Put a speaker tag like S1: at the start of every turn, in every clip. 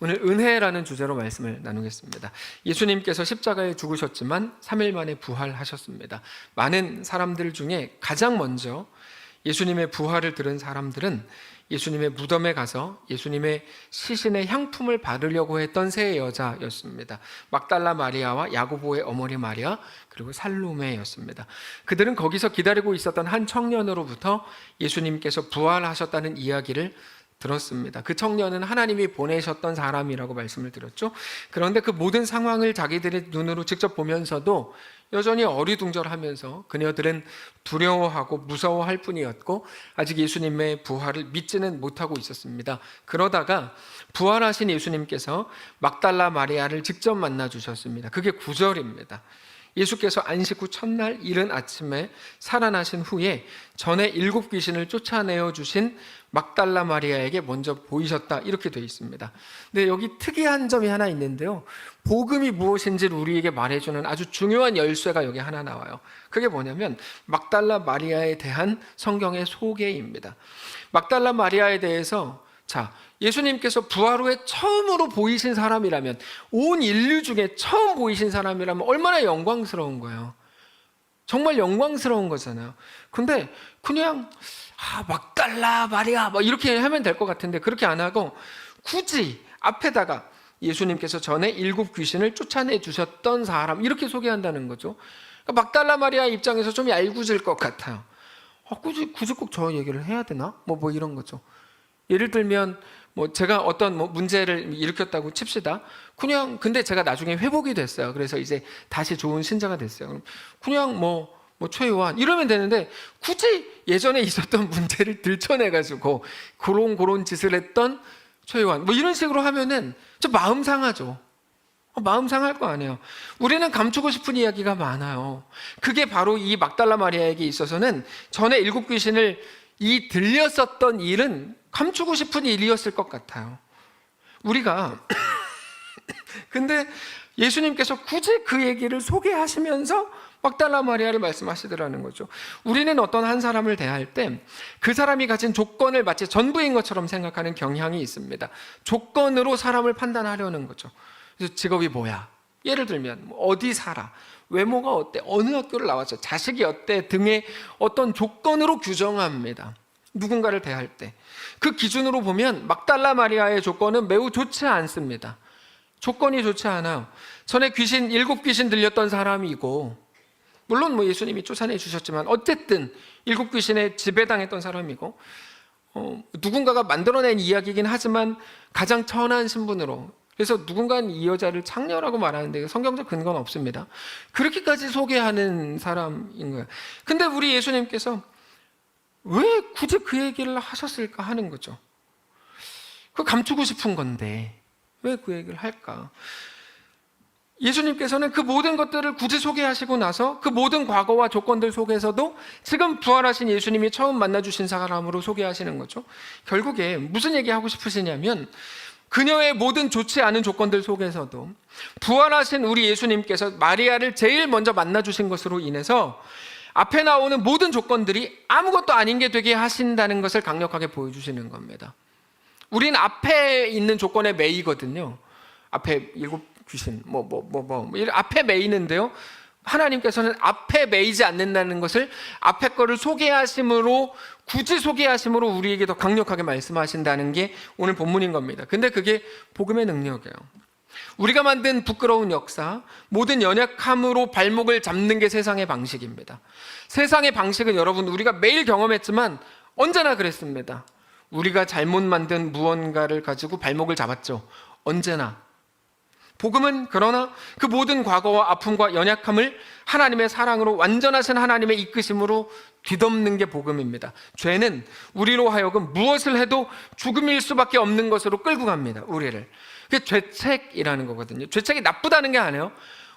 S1: 오늘 은혜라는 주제로 말씀을 나누겠습니다. 예수님께서 십자가에 죽으셨지만 3일 만에 부활하셨습니다. 많은 사람들 중에 가장 먼저 예수님의 부활을 들은 사람들은 예수님의 무덤에 가서 예수님의 시신의 향품을 바르려고 했던 세 여자였습니다. 막달라 마리아와 야고보의 어머니 마리아, 그리고 살로메였습니다. 그들은 거기서 기다리고 있었던 한 청년으로부터 예수님께서 부활하셨다는 이야기를 들었습니다. 그 청년은 하나님이 보내셨던 사람이라고 말씀을 드렸죠. 그런데 그 모든 상황을 자기들의 눈으로 직접 보면서도 여전히 어리둥절하면서 그녀들은 두려워하고 무서워할 뿐이었고 아직 예수님의 부활을 믿지는 못하고 있었습니다. 그러다가 부활하신 예수님께서 막달라 마리아를 직접 만나 주셨습니다. 그게 9절입니다. 예수께서 안식 후 첫날 이른 아침에 살아나신 후에 전에 7 귀신을 쫓아내어 주신 막달라 마리아에게 먼저 보이셨다, 이렇게 되어 있습니다. 근데 여기 특이한 점이 하나 있는데요, 복음이 무엇인지를 우리에게 말해주는 아주 중요한 열쇠가 여기 하나 나와요. 그게 뭐냐면 막달라 마리아에 대한 성경의 소개입니다. 막달라 마리아에 대해서, 예수님께서 부활 후에 처음으로 보이신 사람이라면, 온 인류 중에 처음 보이신 사람이라면 얼마나 영광스러운 거예요. 정말 영광스러운 거잖아요. 근데 그냥 막달라 마리아 이렇게 하면 될 것 같은데 그렇게 안 하고 굳이 앞에다가 예수님께서 전에 7 귀신을 쫓아내 주셨던 사람, 이렇게 소개한다는 거죠. 그러니까 막달라 마리아 입장에서 좀 얄궂을 것 같아요. 굳이 꼭 저 얘기를 해야 되나? 뭐 이런 거죠. 예를 들면 제가 어떤 문제를 일으켰다고 칩시다. 근데 제가 나중에 회복이 됐어요. 그래서 이제 다시 좋은 신자가 됐어요. 그냥 최요한 이러면 되는데 굳이 예전에 있었던 문제를 들춰내가지고 그런 짓을 했던 최요한 이런 식으로 하면은 좀 마음 상하죠. 마음 상할 거 아니에요. 우리는 감추고 싶은 이야기가 많아요. 그게 바로 이 막달라 마리아에게 있어서는 전에 7 귀신을 들렸었던 일은 감추고 싶은 일이었을 것 같아요. 우리가 근데 예수님께서 굳이 그 얘기를 소개하시면서 막달라 마리아를 말씀하시더라는 거죠. 우리는 어떤 한 사람을 대할 때 그 사람이 가진 조건을 마치 전부인 것처럼 생각하는 경향이 있습니다. 조건으로 사람을 판단하려는 거죠. 그래서 직업이 뭐야? 예를 들면 어디 살아? 외모가 어때? 어느 학교를 나왔어? 자식이 어때? 등의 어떤 조건으로 규정합니다. 누군가를 대할 때. 그 기준으로 보면 막달라 마리아의 조건은 매우 좋지 않습니다. 조건이 좋지 않아요. 전에 7 귀신 들렸던 사람이고, 물론 예수님이 쫓아내 주셨지만 어쨌든 7 귀신에 지배당했던 사람이고, 누군가가 만들어낸 이야기이긴 하지만 가장 천한 신분으로, 그래서 누군가는 이 여자를 창녀라고 말하는데 성경적 근거는 없습니다. 그렇게까지 소개하는 사람인 거예요. 근데 우리 예수님께서 왜 굳이 그 얘기를 하셨을까 하는 거죠. 그거 감추고 싶은 건데 왜 그 얘기를 할까? 예수님께서는 그 모든 것들을 굳이 소개하시고 나서 그 모든 과거와 조건들 속에서도 지금 부활하신 예수님이 처음 만나주신 사람으로 소개하시는 거죠. 결국에 무슨 얘기하고 싶으시냐면 그녀의 모든 좋지 않은 조건들 속에서도 부활하신 우리 예수님께서 마리아를 제일 먼저 만나주신 것으로 인해서 앞에 나오는 모든 조건들이 아무것도 아닌 게 되게 하신다는 것을 강력하게 보여주시는 겁니다. 우린 앞에 있는 조건에 매이거든요. 앞에 7 귀신, 앞에 매이는데요. 하나님께서는 앞에 매이지 않는다는 것을 앞에 거를 굳이 소개하심으로 우리에게 더 강력하게 말씀하신다는 게 오늘 본문인 겁니다. 근데 그게 복음의 능력이에요. 우리가 만든 부끄러운 역사, 모든 연약함으로 발목을 잡는 게 세상의 방식입니다. 세상의 방식은 여러분 우리가 매일 경험했지만 언제나 그랬습니다. 우리가 잘못 만든 무언가를 가지고 발목을 잡았죠. 언제나. 복음은 그러나 그 모든 과거와 아픔과 연약함을 하나님의 사랑으로 완전하신 하나님의 이끄심으로 뒤덮는 게 복음입니다. 죄는 우리로 하여금 무엇을 해도 죽음일 수밖에 없는 것으로 끌고 갑니다. 우리를. 그게 죄책이라는 거거든요. 죄책이 나쁘다는 게 아니에요.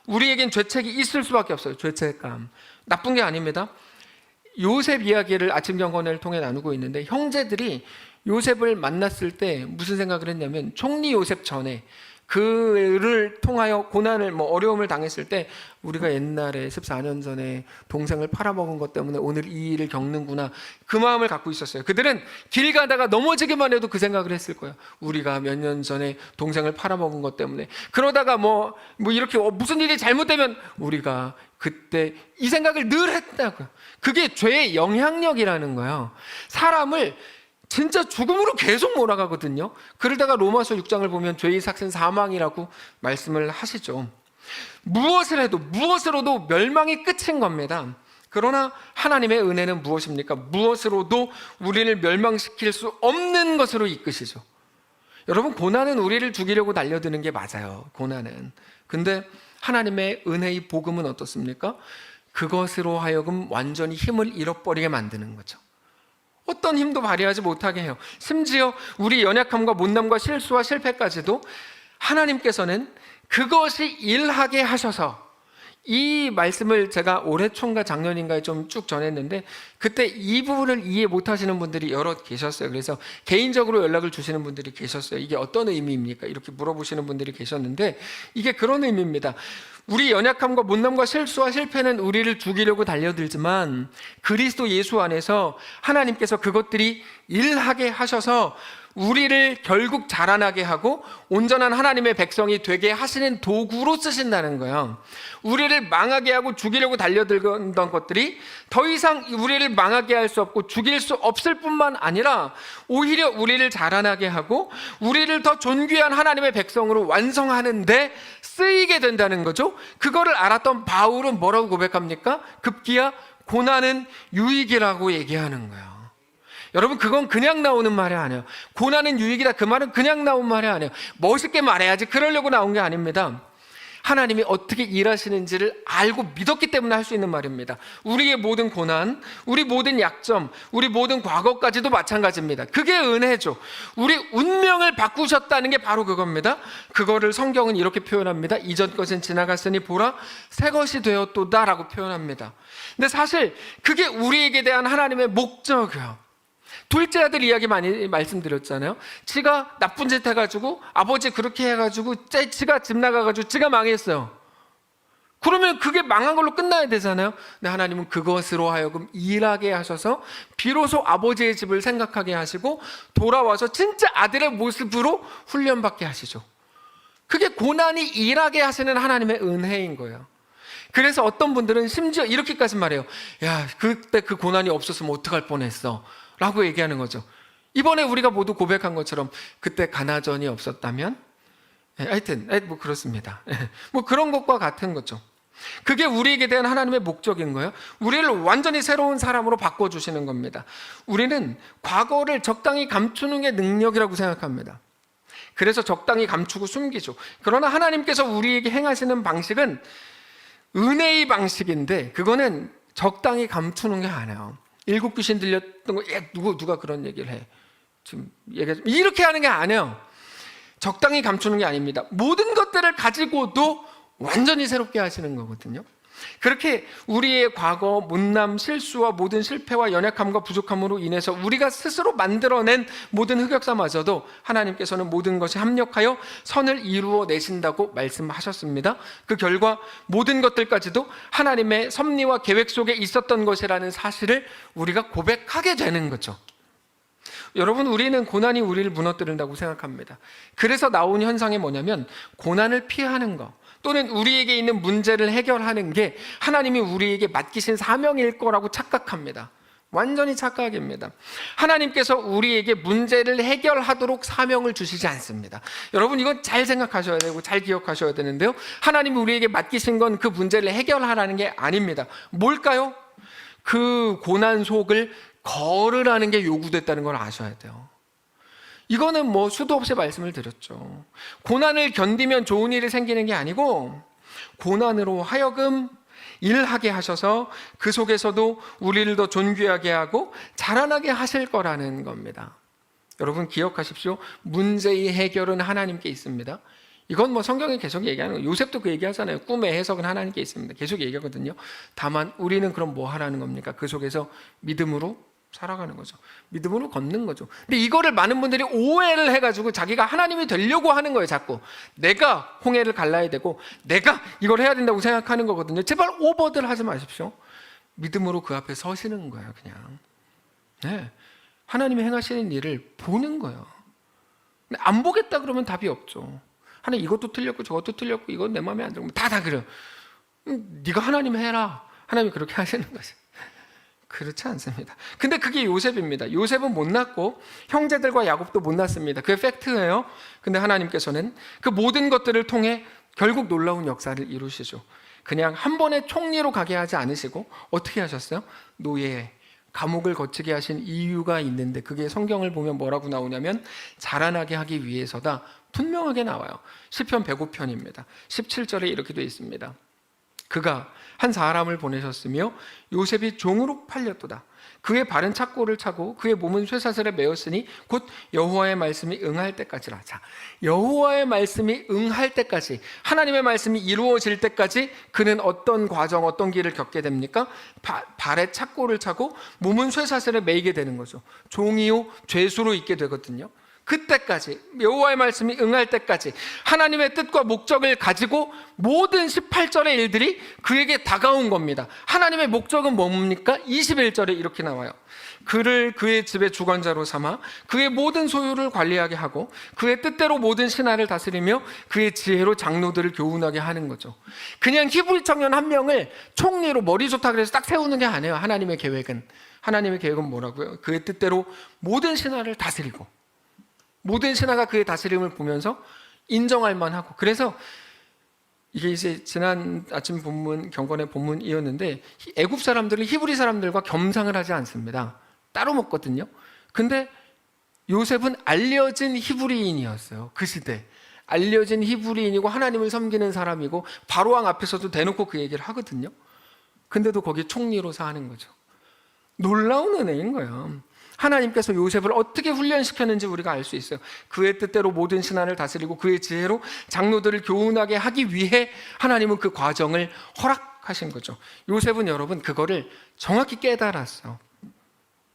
S1: 우리에겐 죄책이 있을 수밖에 없어요. 죄책감. 나쁜 게 아닙니다. 요셉 이야기를 아침 경건을 통해 나누고 있는데 형제들이 요셉을 만났을 때 무슨 생각을 했냐면 총리 요셉 전에 그를 통하여 고난을 어려움을 당했을 때 우리가 옛날에 14년 전에 동생을 팔아먹은 것 때문에 오늘 이 일을 겪는구나, 그 마음을 갖고 있었어요. 그들은 길 가다가 넘어지기만 해도 그 생각을 했을 거예요. 우리가 몇 년 전에 동생을 팔아먹은 것 때문에, 그러다가 이렇게 무슨 일이 잘못되면 우리가 그때 이 생각을 늘 했다고요. 그게 죄의 영향력이라는 거예요. 사람을 진짜 죽음으로 계속 몰아가거든요. 그러다가 로마서 6장을 보면 죄의 삭은 사망이라고 말씀을 하시죠. 무엇을 해도 무엇으로도 멸망이 끝인 겁니다. 그러나 하나님의 은혜는 무엇입니까? 무엇으로도 우리를 멸망시킬 수 없는 것으로 이끄시죠. 여러분, 고난은 우리를 죽이려고 달려드는 게 맞아요. 고난은. 근데 하나님의 은혜의 복음은 어떻습니까? 그것으로 하여금 완전히 힘을 잃어버리게 만드는 거죠. 어떤 힘도 발휘하지 못하게 해요. 심지어 우리 연약함과 못남과 실수와 실패까지도 하나님께서는 그것이 일하게 하셔서, 이 말씀을 제가 올해 초인가 작년인가에 좀 쭉 전했는데 그때 이 부분을 이해 못하시는 분들이 여러 계셨어요. 그래서 개인적으로 연락을 주시는 분들이 계셨어요. 이게 어떤 의미입니까? 이렇게 물어보시는 분들이 계셨는데 이게 그런 의미입니다. 우리 연약함과 못남과 실수와 실패는 우리를 죽이려고 달려들지만 그리스도 예수 안에서 하나님께서 그것들이 일하게 하셔서 우리를 결국 자라나게 하고 온전한 하나님의 백성이 되게 하시는 도구로 쓰신다는 거예요. 우리를 망하게 하고 죽이려고 달려들던 것들이 더 이상 우리를 망하게 할 수 없고 죽일 수 없을 뿐만 아니라 오히려 우리를 자라나게 하고 우리를 더 존귀한 하나님의 백성으로 완성하는 데 쓰이게 된다는 거죠. 그거를 알았던 바울은 뭐라고 고백합니까? 급기야 고난은 유익이라고 얘기하는 거예요. 여러분, 그건 그냥 나오는 말이 아니에요. 고난은 유익이다, 그 말은 그냥 나온 말이 아니에요. 멋있게 말해야지 그러려고 나온 게 아닙니다. 하나님이 어떻게 일하시는지를 알고 믿었기 때문에 할 수 있는 말입니다. 우리의 모든 고난, 우리 모든 약점, 우리 모든 과거까지도 마찬가지입니다. 그게 은혜죠. 우리 운명을 바꾸셨다는 게 바로 그겁니다. 그거를 성경은 이렇게 표현합니다. 이전 것은 지나갔으니 보라 새 것이 되었도다 라고 표현합니다. 근데 사실 그게 우리에게 대한 하나님의 목적이에요. 둘째 아들 이야기 많이 말씀드렸잖아요. 지가 나쁜 짓 해가지고 아버지 그렇게 해가지고 지가 집 나가가지고 지가 망했어요. 그러면 그게 망한 걸로 끝나야 되잖아요. 근데 하나님은 그것으로 하여금 일하게 하셔서 비로소 아버지의 집을 생각하게 하시고 돌아와서 진짜 아들의 모습으로 훈련받게 하시죠. 그게 고난이 일하게 하시는 하나님의 은혜인 거예요. 그래서 어떤 분들은 심지어 이렇게까지 말해요. 야, 그때 그 고난이 없었으면 어떡할 뻔했어 라고 얘기하는 거죠. 이번에 우리가 모두 고백한 것처럼 그때 가나전이 없었다면, 하여튼 그렇습니다. 그런 것과 같은 거죠. 그게 우리에게 대한 하나님의 목적인 거예요. 우리를 완전히 새로운 사람으로 바꿔주시는 겁니다. 우리는 과거를 적당히 감추는 게 능력이라고 생각합니다. 그래서 적당히 감추고 숨기죠. 그러나 하나님께서 우리에게 행하시는 방식은 은혜의 방식인데 그거는 적당히 감추는 게 아니에요. 일곱 귀신 들렸던 거, 누가 그런 얘기를 해? 지금 이렇게 하는 게 아니에요. 적당히 감추는 게 아닙니다. 모든 것들을 가지고도 완전히 새롭게 하시는 거거든요. 그렇게 우리의 과거, 못남, 실수와 모든 실패와 연약함과 부족함으로 인해서 우리가 스스로 만들어낸 모든 흑역사마저도 하나님께서는 모든 것이 합력하여 선을 이루어 내신다고 말씀하셨습니다. 그 결과 모든 것들까지도 하나님의 섭리와 계획 속에 있었던 것이라는 사실을 우리가 고백하게 되는 거죠. 여러분, 우리는 고난이 우리를 무너뜨린다고 생각합니다. 그래서 나온 현상이 뭐냐면 고난을 피하는 것 또는 우리에게 있는 문제를 해결하는 게 하나님이 우리에게 맡기신 사명일 거라고 착각합니다. 완전히 착각입니다. 하나님께서 우리에게 문제를 해결하도록 사명을 주시지 않습니다. 여러분, 이건 잘 생각하셔야 되고 잘 기억하셔야 되는데요. 하나님이 우리에게 맡기신 건 그 문제를 해결하라는 게 아닙니다. 뭘까요? 그 고난 속을 걸으라는 게 요구됐다는 걸 아셔야 돼요. 이거는 수도 없이 말씀을 드렸죠. 고난을 견디면 좋은 일이 생기는 게 아니고 고난으로 하여금 일하게 하셔서 그 속에서도 우리를 더 존귀하게 하고 자라나게 하실 거라는 겁니다. 여러분, 기억하십시오. 문제의 해결은 하나님께 있습니다. 이건 성경이 계속 얘기하는 거예요. 요셉도 그 얘기하잖아요. 꿈의 해석은 하나님께 있습니다. 계속 얘기하거든요. 다만 우리는 그럼 뭐 하라는 겁니까? 그 속에서 믿음으로 살아가는 거죠. 믿음으로 걷는 거죠. 근데 이거를 많은 분들이 오해를 해가지고 자기가 하나님이 되려고 하는 거예요. 자꾸 내가 홍해를 갈라야 되고 내가 이걸 해야 된다고 생각하는 거거든요. 제발 오버들 하지 마십시오. 믿음으로 그 앞에 서시는 거예요. 그냥 네. 하나님이 행하시는 일을 보는 거예요. 근데 안 보겠다 그러면 답이 없죠. 하나님 이것도 틀렸고 저것도 틀렸고 이건 내 마음에 안 들고 다 그래요. 네가 하나님 해라. 하나님이 그렇게 하시는 거죠. 그렇지 않습니다. 근데 그게 요셉입니다. 요셉은 못 낳고 형제들과 야곱도 못 낳습니다. 그게 팩트예요. 근데 하나님께서는 그 모든 것들을 통해 결국 놀라운 역사를 이루시죠. 그냥 한 번에 총리로 가게 하지 않으시고 어떻게 하셨어요? 노예, 감옥을 거치게 하신 이유가 있는데 그게 성경을 보면 뭐라고 나오냐면 자라나게 하기 위해서다. 분명하게 나와요. 시편 105편입니다. 17절에 이렇게 되어 있습니다. 그가 한 사람을 보내셨으며 요셉이 종으로 팔렸도다. 그의 발은 착고를 차고 그의 몸은 쇠사슬에 매었으니 곧 여호와의 말씀이 응할 때까지라. 자, 여호와의 말씀이 응할 때까지, 하나님의 말씀이 이루어질 때까지 그는 어떤 과정, 어떤 길을 겪게 됩니까? 발에 착고를 차고 몸은 쇠사슬에 매이게 되는 거죠. 종이요 죄수로 있게 되거든요. 그때까지, 여호와의 말씀이 응할 때까지 하나님의 뜻과 목적을 가지고 모든 18절의 일들이 그에게 다가온 겁니다. 하나님의 목적은 뭡니까? 21절에 이렇게 나와요. 그를 그의 집의 주관자로 삼아 그의 모든 소유를 관리하게 하고 그의 뜻대로 모든 신하를 다스리며 그의 지혜로 장로들을 교훈하게 하는 거죠. 그냥 히브리 청년 한 명을 총리로 머리 좋다 그래서 딱 세우는 게 아니에요. 하나님의 계획은 뭐라고요? 그의 뜻대로 모든 신하를 다스리고 모든 신하가 그의 다스림을 보면서 인정할 만하고, 그래서 이게 이제 지난 아침 본문, 경건의 본문이었는데 애굽 사람들은 히브리 사람들과 겸상을 하지 않습니다. 따로 먹거든요. 근데 요셉은 알려진 히브리인이었어요. 그 시대 알려진 히브리인이고 하나님을 섬기는 사람이고 바로왕 앞에서도 대놓고 그 얘기를 하거든요. 근데도 거기 총리로 사는 거죠. 놀라운 은혜인 거예요. 하나님께서 요셉을 어떻게 훈련시켰는지 우리가 알 수 있어요. 그의 뜻대로 모든 신하를 다스리고 그의 지혜로 장로들을 교훈하게 하기 위해 하나님은 그 과정을 허락하신 거죠. 요셉은 여러분 그거를 정확히 깨달았어.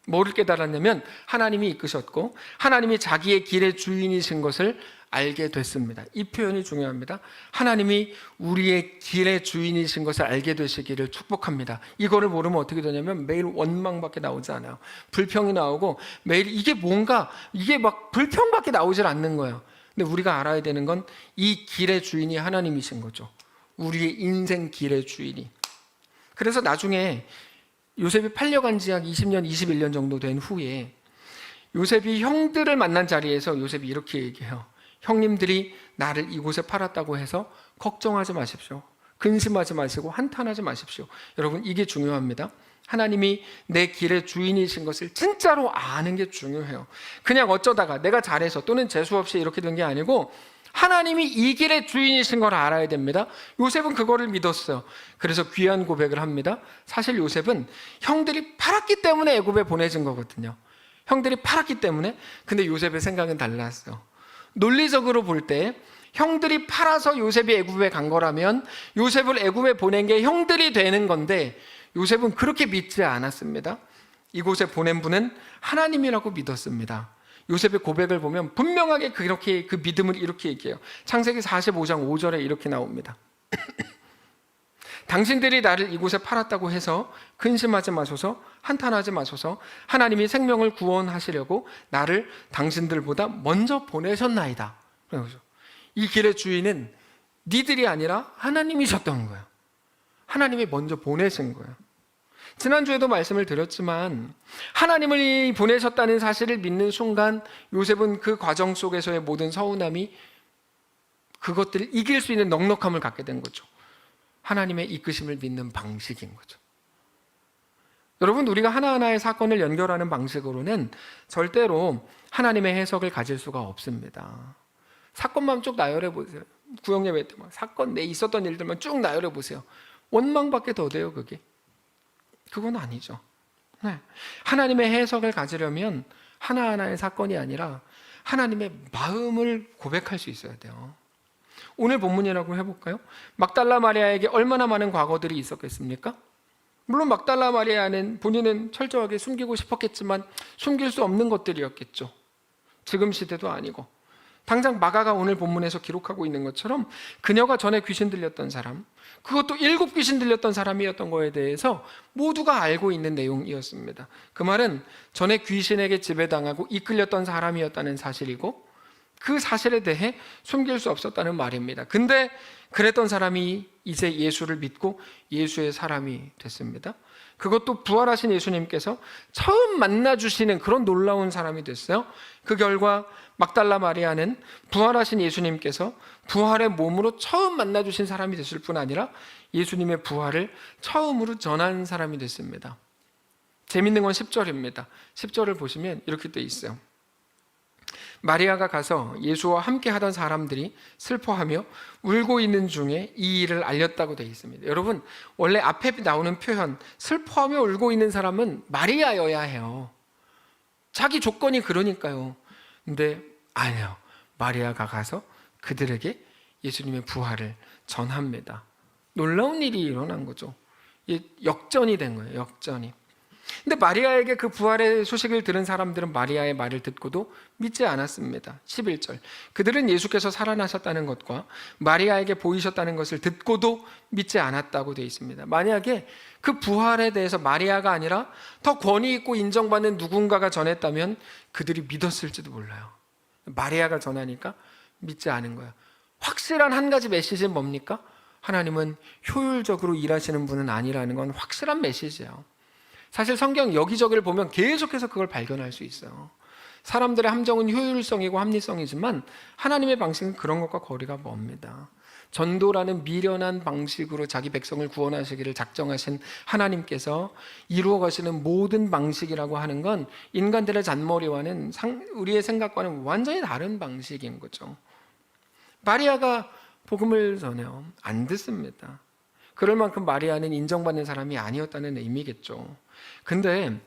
S1: 뭐를 깨달았냐면 하나님이 이끄셨고 하나님이 자기의 길의 주인이신 것을 알게 됐습니다. 이 표현이 중요합니다. 하나님이 우리의 길의 주인이신 것을 알게 되시기를 축복합니다. 이거를 모르면 어떻게 되냐면 매일 원망밖에 나오지 않아요. 불평이 나오고 매일 이게 막 불평밖에 나오질 않는 거예요. 근데 우리가 알아야 되는 건 이 길의 주인이 하나님이신 거죠. 우리의 인생 길의 주인이. 그래서 나중에 요셉이 팔려간 지 약 20년, 21년 정도 된 후에 요셉이 형들을 만난 자리에서 요셉이 이렇게 얘기해요. 형님들이 나를 이곳에 팔았다고 해서 걱정하지 마십시오. 근심하지 마시고 한탄하지 마십시오. 여러분 이게 중요합니다. 하나님이 내 길의 주인이신 것을 진짜로 아는 게 중요해요. 그냥 어쩌다가 내가 잘해서 또는 재수없이 이렇게 된 게 아니고 하나님이 이 길의 주인이신 걸 알아야 됩니다. 요셉은 그거를 믿었어요. 그래서 귀한 고백을 합니다. 사실 요셉은 형들이 팔았기 때문에 애굽에 보내진 거거든요. 형들이 팔았기 때문에. 근데 요셉의 생각은 달랐어요. 논리적으로 볼 때 형들이 팔아서 요셉이 애굽에 간 거라면 요셉을 애굽에 보낸 게 형들이 되는 건데 요셉은 그렇게 믿지 않았습니다. 이곳에 보낸 분은 하나님이라고 믿었습니다. 요셉의 고백을 보면 분명하게 그렇게 그 믿음을 이렇게 얘기해요. 창세기 45장 5절에 이렇게 나옵니다. 당신들이 나를 이곳에 팔았다고 해서 근심하지 마소서, 한탄하지 마소서. 하나님이 생명을 구원하시려고 나를 당신들보다 먼저 보내셨나이다. 이 길의 주인은 니들이 아니라 하나님이셨던 거예요. 하나님이 먼저 보내신 거예요. 지난주에도 말씀을 드렸지만 하나님을 보내셨다는 사실을 믿는 순간 요셉은 그 과정 속에서의 모든 서운함이 그것들을 이길 수 있는 넉넉함을 갖게 된 거죠. 하나님의 이끄심을 믿는 방식인 거죠. 여러분 우리가 하나하나의 사건을 연결하는 방식으로는 절대로 하나님의 해석을 가질 수가 없습니다. 사건만 쭉 나열해 보세요. 구역예배 때 사건 내 있었던 일들만 쭉 나열해 보세요. 원망밖에 더 돼요 그게. 그건 아니죠. 네. 하나님의 해석을 가지려면 하나하나의 사건이 아니라 하나님의 마음을 고백할 수 있어야 돼요. 오늘 본문이라고 해볼까요? 막달라 마리아에게 얼마나 많은 과거들이 있었겠습니까? 물론 막달라 마리아는 본인은 철저하게 숨기고 싶었겠지만 숨길 수 없는 것들이었겠죠. 지금 시대도 아니고 당장 마가가 오늘 본문에서 기록하고 있는 것처럼 그녀가 전에 귀신 들렸던 사람, 그것도 7 귀신 들렸던 사람이었던 거에 대해서 모두가 알고 있는 내용이었습니다. 그 말은 전에 귀신에게 지배당하고 이끌렸던 사람이었다는 사실이고 그 사실에 대해 숨길 수 없었다는 말입니다. 근데 그랬던 사람이 이제 예수를 믿고 예수의 사람이 됐습니다. 그것도 부활하신 예수님께서 처음 만나주시는 그런 놀라운 사람이 됐어요. 그 결과 막달라 마리아는 부활하신 예수님께서 부활의 몸으로 처음 만나주신 사람이 됐을 뿐 아니라 예수님의 부활을 처음으로 전한 사람이 됐습니다. 재밌는 건 10절입니다. 10절을 보시면 이렇게 돼 있어요. 마리아가 가서 예수와 함께 하던 사람들이 슬퍼하며 울고 있는 중에 이 일을 알렸다고 되어 있습니다. 여러분, 원래 앞에 나오는 표현 슬퍼하며 울고 있는 사람은 마리아여야 해요. 자기 조건이 그러니까요. 근데 아니요, 마리아가 가서 그들에게 예수님의 부활을 전합니다. 놀라운 일이 일어난 거죠. 역전이 된 거예요. 역전이. 근데 마리아에게 그 부활의 소식을 들은 사람들은 마리아의 말을 듣고도 믿지 않았습니다. 11절, 그들은 예수께서 살아나셨다는 것과 마리아에게 보이셨다는 것을 듣고도 믿지 않았다고 되어 있습니다. 만약에 그 부활에 대해서 마리아가 아니라 더 권위 있고 인정받는 누군가가 전했다면 그들이 믿었을지도 몰라요. 마리아가 전하니까 믿지 않은 거예요. 확실한 한 가지 메시지는 뭡니까? 하나님은 효율적으로 일하시는 분은 아니라는 건 확실한 메시지예요. 사실 성경 여기저기를 보면 계속해서 그걸 발견할 수 있어요. 사람들의 함정은 효율성이고 합리성이지만 하나님의 방식은 그런 것과 거리가 멉니다. 전도라는 미련한 방식으로 자기 백성을 구원하시기를 작정하신 하나님께서 이루어 가시는 모든 방식이라고 하는 건 인간들의 잔머리와는 우리의 생각과는 완전히 다른 방식인 거죠. 마리아가 복음을 전해요. 안 듣습니다. 그럴 만큼 마리아는 인정받는 사람이 아니었다는 의미겠죠. 근데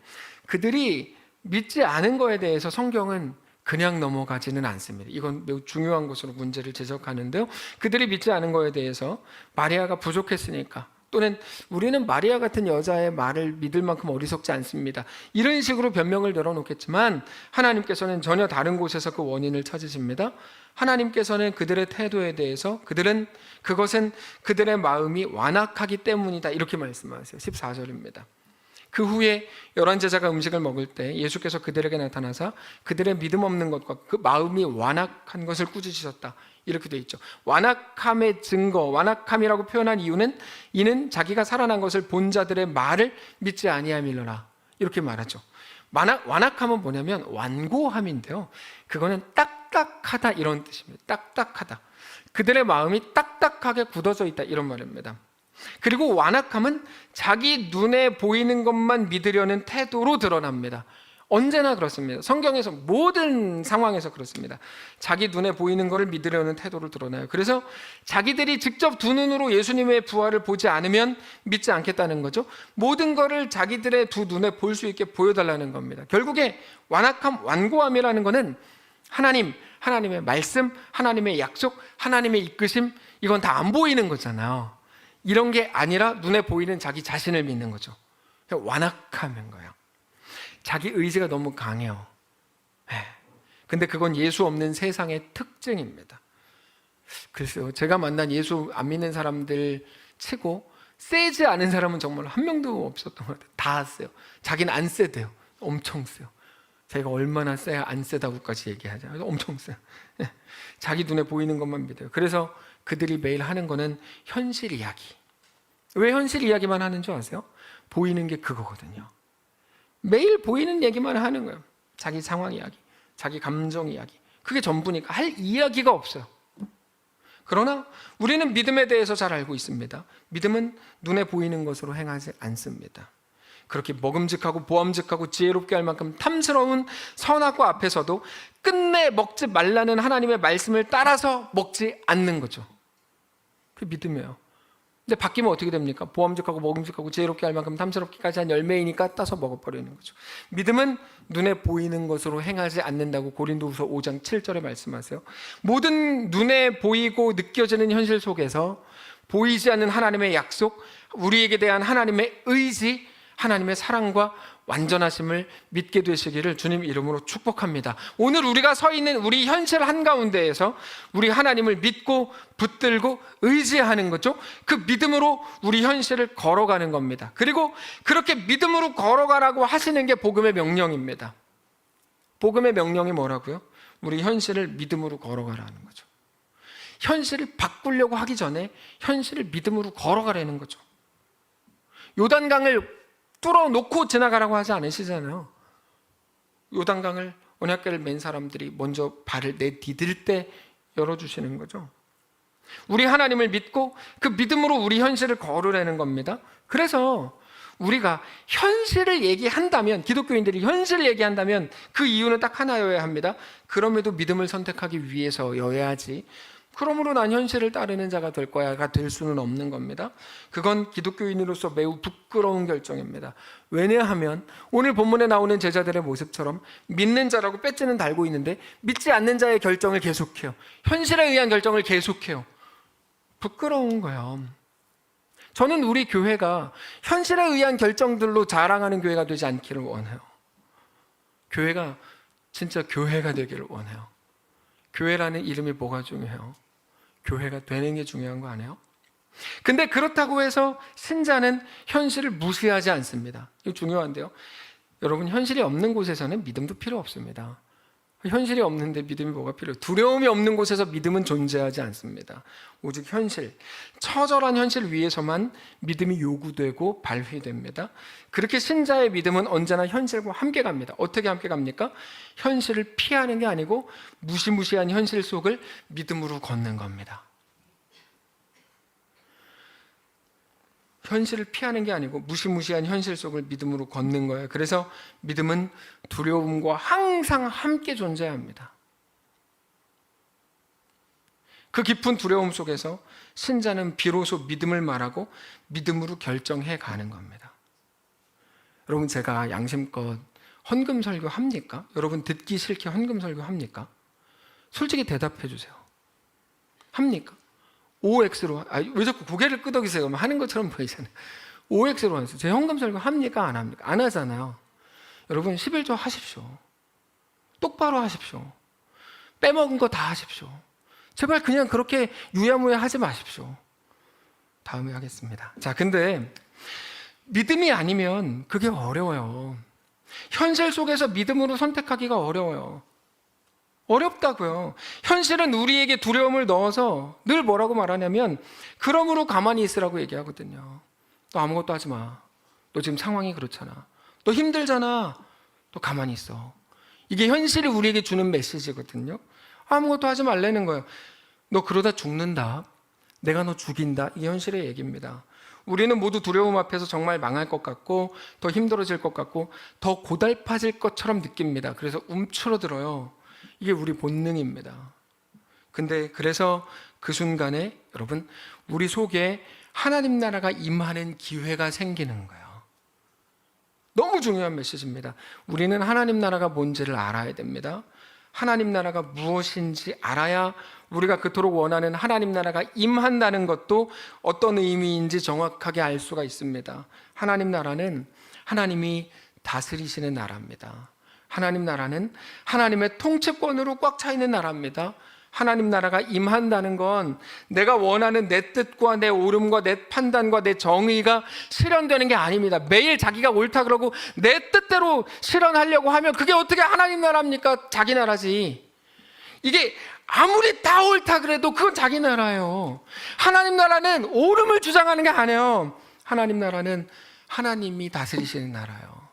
S1: 그들이 믿지 않은 거에 대해서 성경은 그냥 넘어가지는 않습니다. 이건 매우 중요한 것으로 문제를 지적하는데요. 그들이 믿지 않은 거에 대해서 마리아가 부족했으니까, 또는 우리는 마리아 같은 여자의 말을 믿을 만큼 어리석지 않습니다, 이런 식으로 변명을 늘어놓겠지만 하나님께서는 전혀 다른 곳에서 그 원인을 찾으십니다. 하나님께서는 그들의 태도에 대해서 그것은 그들의 마음이 완악하기 때문이다, 이렇게 말씀하세요. 14절입니다. 그 후에 11 제자가 음식을 먹을 때 예수께서 그들에게 나타나사 그들의 믿음 없는 것과 그 마음이 완악한 것을 꾸짖으셨다, 이렇게 돼 있죠. 완악함의 증거, 완악함이라고 표현한 이유는 이는 자기가 살아난 것을 본 자들의 말을 믿지 아니함이로라, 이렇게 말하죠. 완악함은 뭐냐면 완고함인데요, 그거는 딱딱하다 이런 뜻입니다. 딱딱하다, 그들의 마음이 딱딱하게 굳어져 있다, 이런 말입니다. 그리고 완악함은 자기 눈에 보이는 것만 믿으려는 태도로 드러납니다. 언제나 그렇습니다. 성경에서 모든 상황에서 그렇습니다. 자기 눈에 보이는 것을 믿으려는 태도로 드러나요. 그래서 자기들이 직접 두 눈으로 예수님의 부활을 보지 않으면 믿지 않겠다는 거죠. 모든 것을 자기들의 두 눈에 볼 수 있게 보여달라는 겁니다. 결국에 완악함, 완고함이라는 것은 하나님의 말씀, 하나님의 약속, 하나님의 이끄심, 이건 다 안 보이는 거잖아요. 이런 게 아니라 눈에 보이는 자기 자신을 믿는 거죠. 완악함인 거예요. 자기 의지가 너무 강해요. 근데 그건 예수 없는 세상의 특징입니다. 글쎄요, 제가 만난 예수 안 믿는 사람들 치고 세지 않은 사람은 정말 한 명도 없었던 것 같아요. 다 세요. 자기는 안 세대요. 엄청 세요. 제가 얼마나 세야 안 세다고까지 얘기하잖아요. 엄청 세요. 자기 눈에 보이는 것만 믿어요. 그래서 그들이 매일 하는 거는 현실 이야기. 왜 현실 이야기만 하는 줄 아세요? 보이는 게 그거거든요. 매일 보이는 얘기만 하는 거예요. 자기 상황 이야기, 자기 감정 이야기. 그게 전부니까 할 이야기가 없어요. 그러나 우리는 믿음에 대해서 잘 알고 있습니다. 믿음은 눈에 보이는 것으로 행하지 않습니다. 그렇게 먹음직하고 보암직하고 지혜롭게 할 만큼 탐스러운 선악과 앞에서도 끝내 먹지 말라는 하나님의 말씀을 따라서 먹지 않는 거죠. 그게 믿음이에요. 근데 바뀌면 어떻게 됩니까? 보암직하고 먹음직하고 지혜롭게 할 만큼 탐스럽기까지 한 열매이니까 따서 먹어버리는 거죠. 믿음은 눈에 보이는 것으로 행하지 않는다고 고린도후서 5장 7절에 말씀하세요. 모든 눈에 보이고 느껴지는 현실 속에서 보이지 않는 하나님의 약속, 우리에게 대한 하나님의 의지, 하나님의 사랑과 완전하심을 믿게 되시기를 주님 이름으로 축복합니다. 오늘 우리가 서 있는 우리 현실 한가운데에서 우리 하나님을 믿고 붙들고 의지하는 거죠. 그 믿음으로 우리 현실을 걸어가는 겁니다. 그리고 그렇게 믿음으로 걸어가라고 하시는 게 복음의 명령입니다. 복음의 명령이 뭐라고요? 우리 현실을 믿음으로 걸어가라는 거죠. 현실을 바꾸려고 하기 전에 현실을 믿음으로 걸어가라는 거죠. 요단강을 뚫어놓고 지나가라고 하지 않으시잖아요. 요단강을 언약궤를 맨 사람들이 먼저 발을 내디딜 때 열어주시는 거죠. 우리 하나님을 믿고 그 믿음으로 우리 현실을 걸으라는 겁니다. 그래서 우리가 현실을 얘기한다면, 기독교인들이 현실을 얘기한다면 그 이유는 딱 하나여야 합니다. 그럼에도 믿음을 선택하기 위해서여야지, 그러므로 난 현실을 따르는 자가 될 거야가 될 수는 없는 겁니다. 그건 기독교인으로서 매우 부끄러운 결정입니다. 왜냐하면 오늘 본문에 나오는 제자들의 모습처럼 믿는 자라고 배지는 달고 있는데 믿지 않는 자의 결정을 계속해요. 현실에 의한 결정을 계속해요. 부끄러운 거예요. 저는 우리 교회가 현실에 의한 결정들로 자랑하는 교회가 되지 않기를 원해요. 교회가 진짜 교회가 되기를 원해요. 교회라는 이름이 뭐가 중요해요? 교회가 되는 게 중요한 거 아니에요? 근데 그렇다고 해서 신자는 현실을 무시하지 않습니다. 이거 중요한데요. 여러분, 현실이 없는 곳에서는 믿음도 필요 없습니다. 현실이 없는데 믿음이 뭐가 필요해요? 두려움이 없는 곳에서 믿음은 존재하지 않습니다. 오직 현실, 처절한 현실 위에서만 믿음이 요구되고 발휘됩니다. 그렇게 신자의 믿음은 언제나 현실과 함께 갑니다. 어떻게 함께 갑니까? 현실을 피하는 게 아니고 무시무시한 현실 속을 믿음으로 걷는 겁니다. 현실을 피하는 게 아니고 무시무시한 현실 속을 믿음으로 걷는 거예요. 그래서 믿음은 두려움과 항상 함께 존재합니다. 그 깊은 두려움 속에서 신자는 비로소 믿음을 말하고 믿음으로 결정해 가는 겁니다. 여러분, 제가 양심껏 헌금 설교 합니까? 여러분, 듣기 싫게 헌금 설교 합니까? 솔직히 대답해 주세요. 합니까? OX로, 왜 자꾸 고개를 끄덕이세요? 하는 것처럼 보이잖아요. OX로 하세요. 제 헌금 설교 합니까? 안 합니까? 안 하잖아요. 여러분, 11조 하십시오. 똑바로 하십시오. 빼먹은 거 다 하십시오. 제발 그냥 그렇게 유야무야 하지 마십시오. 다음에 하겠습니다. 자, 근데 믿음이 아니면 그게 어려워요. 현실 속에서 믿음으로 선택하기가 어려워요. 어렵다고요. 현실은 우리에게 두려움을 넣어서 늘 뭐라고 말하냐면 그러므로 가만히 있으라고 얘기하거든요. 너 아무것도 하지 마. 너 지금 상황이 그렇잖아. 너 힘들잖아. 너 가만히 있어. 이게 현실이 우리에게 주는 메시지거든요. 아무것도 하지 말라는 거예요. 너 그러다 죽는다. 내가 너 죽인다. 이게 현실의 얘기입니다. 우리는 모두 두려움 앞에서 정말 망할 것 같고 더 힘들어질 것 같고 더 고달파질 것처럼 느낍니다. 그래서 움츠러들어요. 이게 우리 본능입니다. 근데 그래서 그 순간에 여러분, 우리 속에 하나님 나라가 임하는 기회가 생기는 거예요. 너무 중요한 메시지입니다. 우리는 하나님 나라가 뭔지를 알아야 됩니다. 하나님 나라가 무엇인지 알아야 우리가 그토록 원하는 하나님 나라가 임한다는 것도 어떤 의미인지 정확하게 알 수가 있습니다. 하나님 나라는 하나님이 다스리시는 나라입니다. 하나님 나라는 하나님의 통치권으로 꽉 차 있는 나라입니다. 하나님 나라가 임한다는 건 내가 원하는 내 뜻과 내 옳음과 내 판단과 내 정의가 실현되는 게 아닙니다. 매일 자기가 옳다 그러고 내 뜻대로 실현하려고 하면 그게 어떻게 하나님 나라입니까? 자기 나라지. 이게 아무리 다 옳다 그래도 그건 자기 나라예요. 하나님 나라는 옳음을 주장하는 게 아니에요. 하나님 나라는 하나님이 다스리시는 나라예요.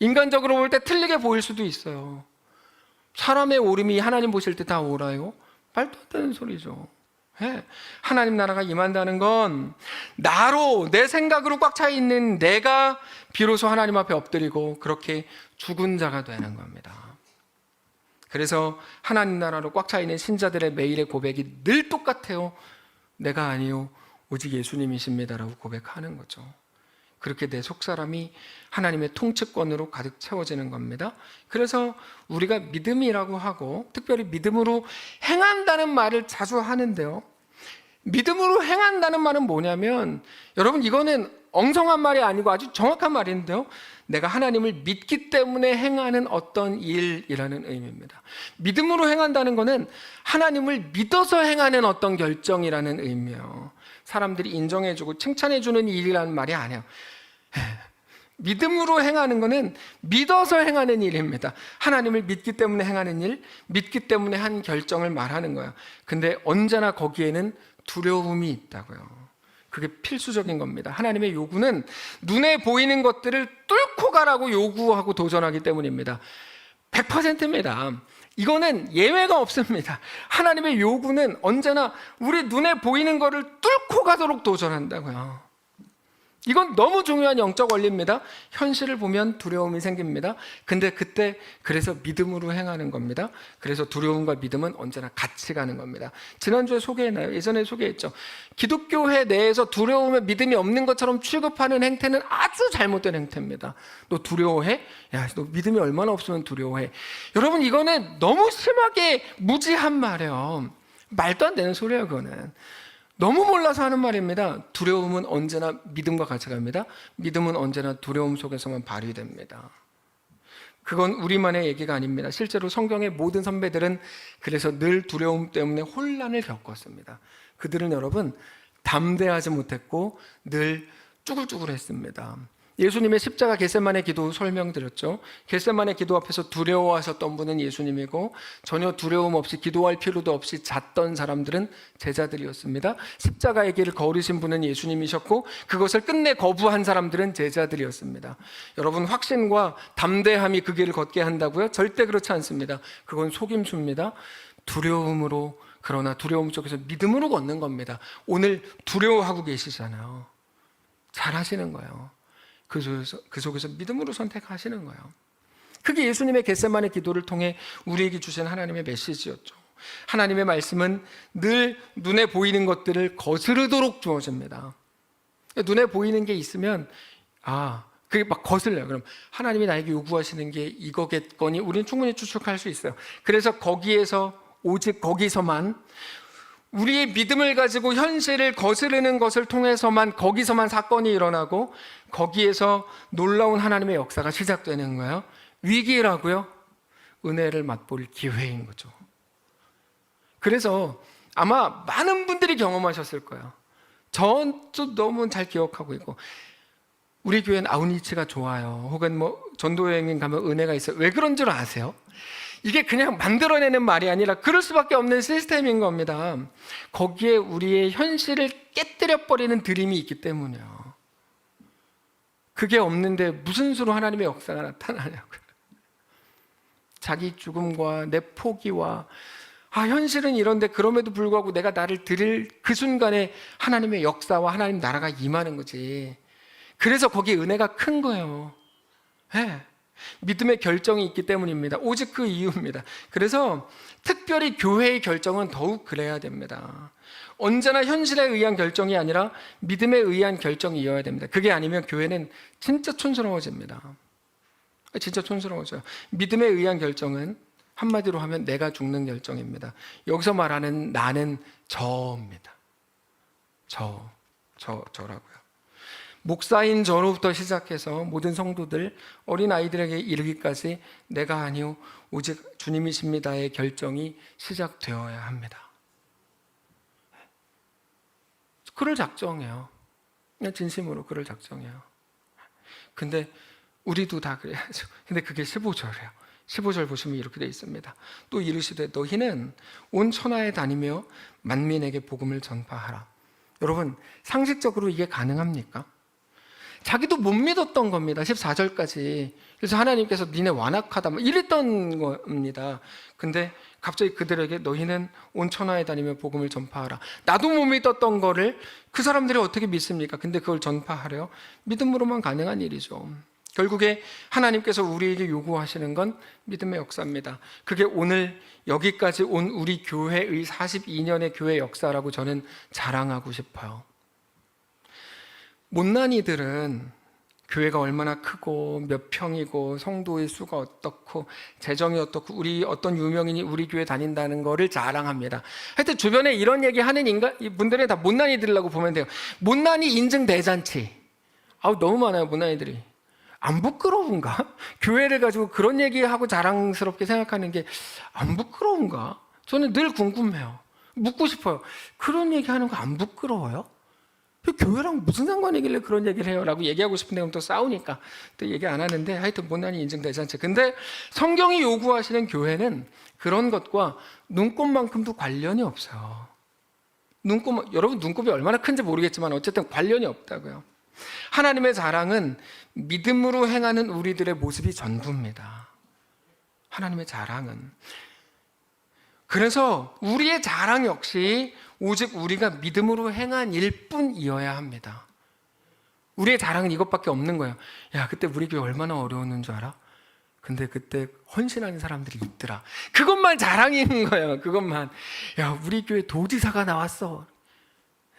S1: 인간적으로 볼 때 틀리게 보일 수도 있어요. 사람의 옳음이 하나님 보실 때 다 옳아요? 말도 안 되는 소리죠. 하나님 나라가 임한다는 건 나로, 내 생각으로 꽉 차 있는 내가 비로소 하나님 앞에 엎드리고 그렇게 죽은 자가 되는 겁니다. 그래서 하나님 나라로 꽉 차 있는 신자들의 매일의 고백이 늘 똑같아요. 내가 아니요 오직 예수님이십니다라고 고백하는 거죠. 그렇게 내 속사람이 하나님의 통치권으로 가득 채워지는 겁니다. 그래서 우리가 믿음이라고 하고 특별히 믿음으로 행한다는 말을 자주 하는데요, 믿음으로 행한다는 말은 뭐냐면, 여러분 이거는 엉성한 말이 아니고 아주 정확한 말인데요, 내가 하나님을 믿기 때문에 행하는 어떤 일이라는 의미입니다. 믿음으로 행한다는 것은 하나님을 믿어서 행하는 어떤 결정이라는 의미예요. 사람들이 인정해주고 칭찬해주는 일이라는 말이 아니에요. 믿음으로 행하는 것은 믿어서 행하는 일입니다. 하나님을 믿기 때문에 행하는 일, 믿기 때문에 한 결정을 말하는 거예요. 근데 언제나 거기에는 두려움이 있다고요. 그게 필수적인 겁니다. 하나님의 요구는 눈에 보이는 것들을 뚫고 가라고 요구하고 도전하기 때문입니다. 100%입니다. 이거는 예외가 없습니다. 하나님의 요구는 언제나 우리 눈에 보이는 것을 뚫고 가도록 도전한다고요. 이건 너무 중요한 영적 원리입니다. 현실을 보면 두려움이 생깁니다. 근데 그때 그래서 믿음으로 행하는 겁니다. 그래서 두려움과 믿음은 언제나 같이 가는 겁니다. 지난주에 소개했나요? 예전에 소개했죠. 기독교회 내에서 두려움에 믿음이 없는 것처럼 취급하는 행태는 아주 잘못된 행태입니다. 너 두려워해? 야, 너 믿음이 얼마나 없으면 두려워해? 여러분, 이거는 너무 심하게 무지한 말이에요. 말도 안 되는 소리예요, 그거는. 너무 몰라서 하는 말입니다. 두려움은 언제나 믿음과 같이 갑니다. 믿음은 언제나 두려움 속에서만 발휘됩니다. 그건 우리만의 얘기가 아닙니다. 실제로 성경의 모든 선배들은 그래서 늘 두려움 때문에 혼란을 겪었습니다. 그들은 여러분 담대하지 못했고 늘 쭈글쭈글했습니다. 예수님의 십자가 겟세마네 기도 설명드렸죠. 겟세마네 기도 앞에서 두려워하셨던 분은 예수님이고 전혀 두려움 없이 기도할 필요도 없이 잤던 사람들은 제자들이었습니다. 십자가의 길을 걸으신 분은 예수님이셨고 그것을 끝내 거부한 사람들은 제자들이었습니다. 여러분, 확신과 담대함이 그 길을 걷게 한다고요? 절대 그렇지 않습니다. 그건 속임수입니다. 두려움으로, 그러나 두려움 속에서 믿음으로 걷는 겁니다. 오늘 두려워하고 계시잖아요. 잘하시는 거예요. 그 속에서 믿음으로 선택하시는 거예요. 그게 예수님의 겟세마네 기도를 통해 우리에게 주신 하나님의 메시지였죠. 하나님의 말씀은 늘 눈에 보이는 것들을 거스르도록 주어집니다. 눈에 보이는 게 있으면 그게 막 거슬려요. 그럼 하나님이 나에게 요구하시는 게 이거겠거니 우리는 충분히 추측할 수 있어요. 그래서 거기에서, 오직 거기서만, 우리의 믿음을 가지고 현실을 거스르는 것을 통해서만, 거기서만 사건이 일어나고 거기에서 놀라운 하나님의 역사가 시작되는 거예요. 위기라고요? 은혜를 맛볼 기회인 거죠. 그래서 아마 많은 분들이 경험하셨을 거예요. 저도 너무 잘 기억하고 있고, 우리 교회는 아웃리치가 좋아요. 혹은 전도여행 가면 은혜가 있어요. 왜 그런 줄 아세요? 이게 그냥 만들어내는 말이 아니라 그럴 수밖에 없는 시스템인 겁니다. 거기에 우리의 현실을 깨뜨려버리는 드림이 있기 때문이에요. 그게 없는데 무슨 수로 하나님의 역사가 나타나냐고요. 자기 죽음과 내 포기와 현실은 이런데 그럼에도 불구하고 내가 나를 드릴 그 순간에 하나님의 역사와 하나님 나라가 임하는 거지. 그래서 거기에 은혜가 큰 거예요. 네. 믿음의 결정이 있기 때문입니다. 오직 그 이유입니다. 그래서 특별히 교회의 결정은 더욱 그래야 됩니다. 언제나 현실에 의한 결정이 아니라 믿음에 의한 결정이어야 됩니다. 그게 아니면 교회는 진짜 촌스러워집니다. 진짜 촌스러워져요. 믿음에 의한 결정은 한마디로 하면 내가 죽는 결정입니다. 여기서 말하는 나는 저입니다. 저라고요. 목사인 저로부터 시작해서 모든 성도들, 어린 아이들에게 이르기까지 내가 아니요 오직 주님이십니다의 결정이 시작되어야 합니다. 그를 작정해요. 그냥 진심으로 그를 작정해요. 근데 우리도 다 그래야죠. 근데 그게 15절이에요. 15절 보시면 이렇게 되어 있습니다. 또 이르시되 너희는 온 천하에 다니며 만민에게 복음을 전파하라. 여러분, 상식적으로 이게 가능합니까? 자기도 못 믿었던 겁니다. 14절까지. 그래서 하나님께서 니네 완악하다 이랬던 겁니다. 근데 갑자기 그들에게 너희는 온 천하에 다니며 복음을 전파하라. 나도 못 믿었던 거를 그 사람들이 어떻게 믿습니까? 근데 그걸 전파하래요. 믿음으로만 가능한 일이죠. 결국에 하나님께서 우리에게 요구하시는 건 믿음의 역사입니다. 그게 오늘 여기까지 온 우리 교회의 42년의 교회 역사라고 저는 자랑하고 싶어요. 못난이들은 교회가 얼마나 크고 몇 평이고 성도의 수가 어떻고 재정이 어떻고 우리 어떤 유명인이 우리 교회 다닌다는 거를 자랑합니다. 하여튼 주변에 이런 얘기 하는 분들은 다 못난이 들으려고 보면 돼요. 못난이 인증 대잔치. 너무 많아요, 못난이들이. 안 부끄러운가? 교회를 가지고 그런 얘기하고 자랑스럽게 생각하는 게 안 부끄러운가? 저는 늘 궁금해요. 묻고 싶어요. 그런 얘기하는 거 안 부끄러워요? 교회랑 무슨 상관이길래 그런 얘기를 해요? 라고 얘기하고 싶은데 그럼 또 싸우니까 또 얘기 안 하는데, 하여튼 못난이 인증대잔치. 근데 성경이 요구하시는 교회는 그런 것과 눈곱만큼도 관련이 없어요. 여러분 눈곱이 얼마나 큰지 모르겠지만 어쨌든 관련이 없다고요. 하나님의 자랑은 믿음으로 행하는 우리들의 모습이 전부입니다. 하나님의 자랑은. 그래서 우리의 자랑 역시 오직 우리가 믿음으로 행한 일뿐이어야 합니다. 우리의 자랑은 이것밖에 없는 거예요. 야, 그때 우리 교회 얼마나 어려웠는 줄 알아? 근데 그때 헌신하는 사람들이 있더라. 그것만 자랑인 거예요. 그것만. 야, 우리 교회 도지사가 나왔어.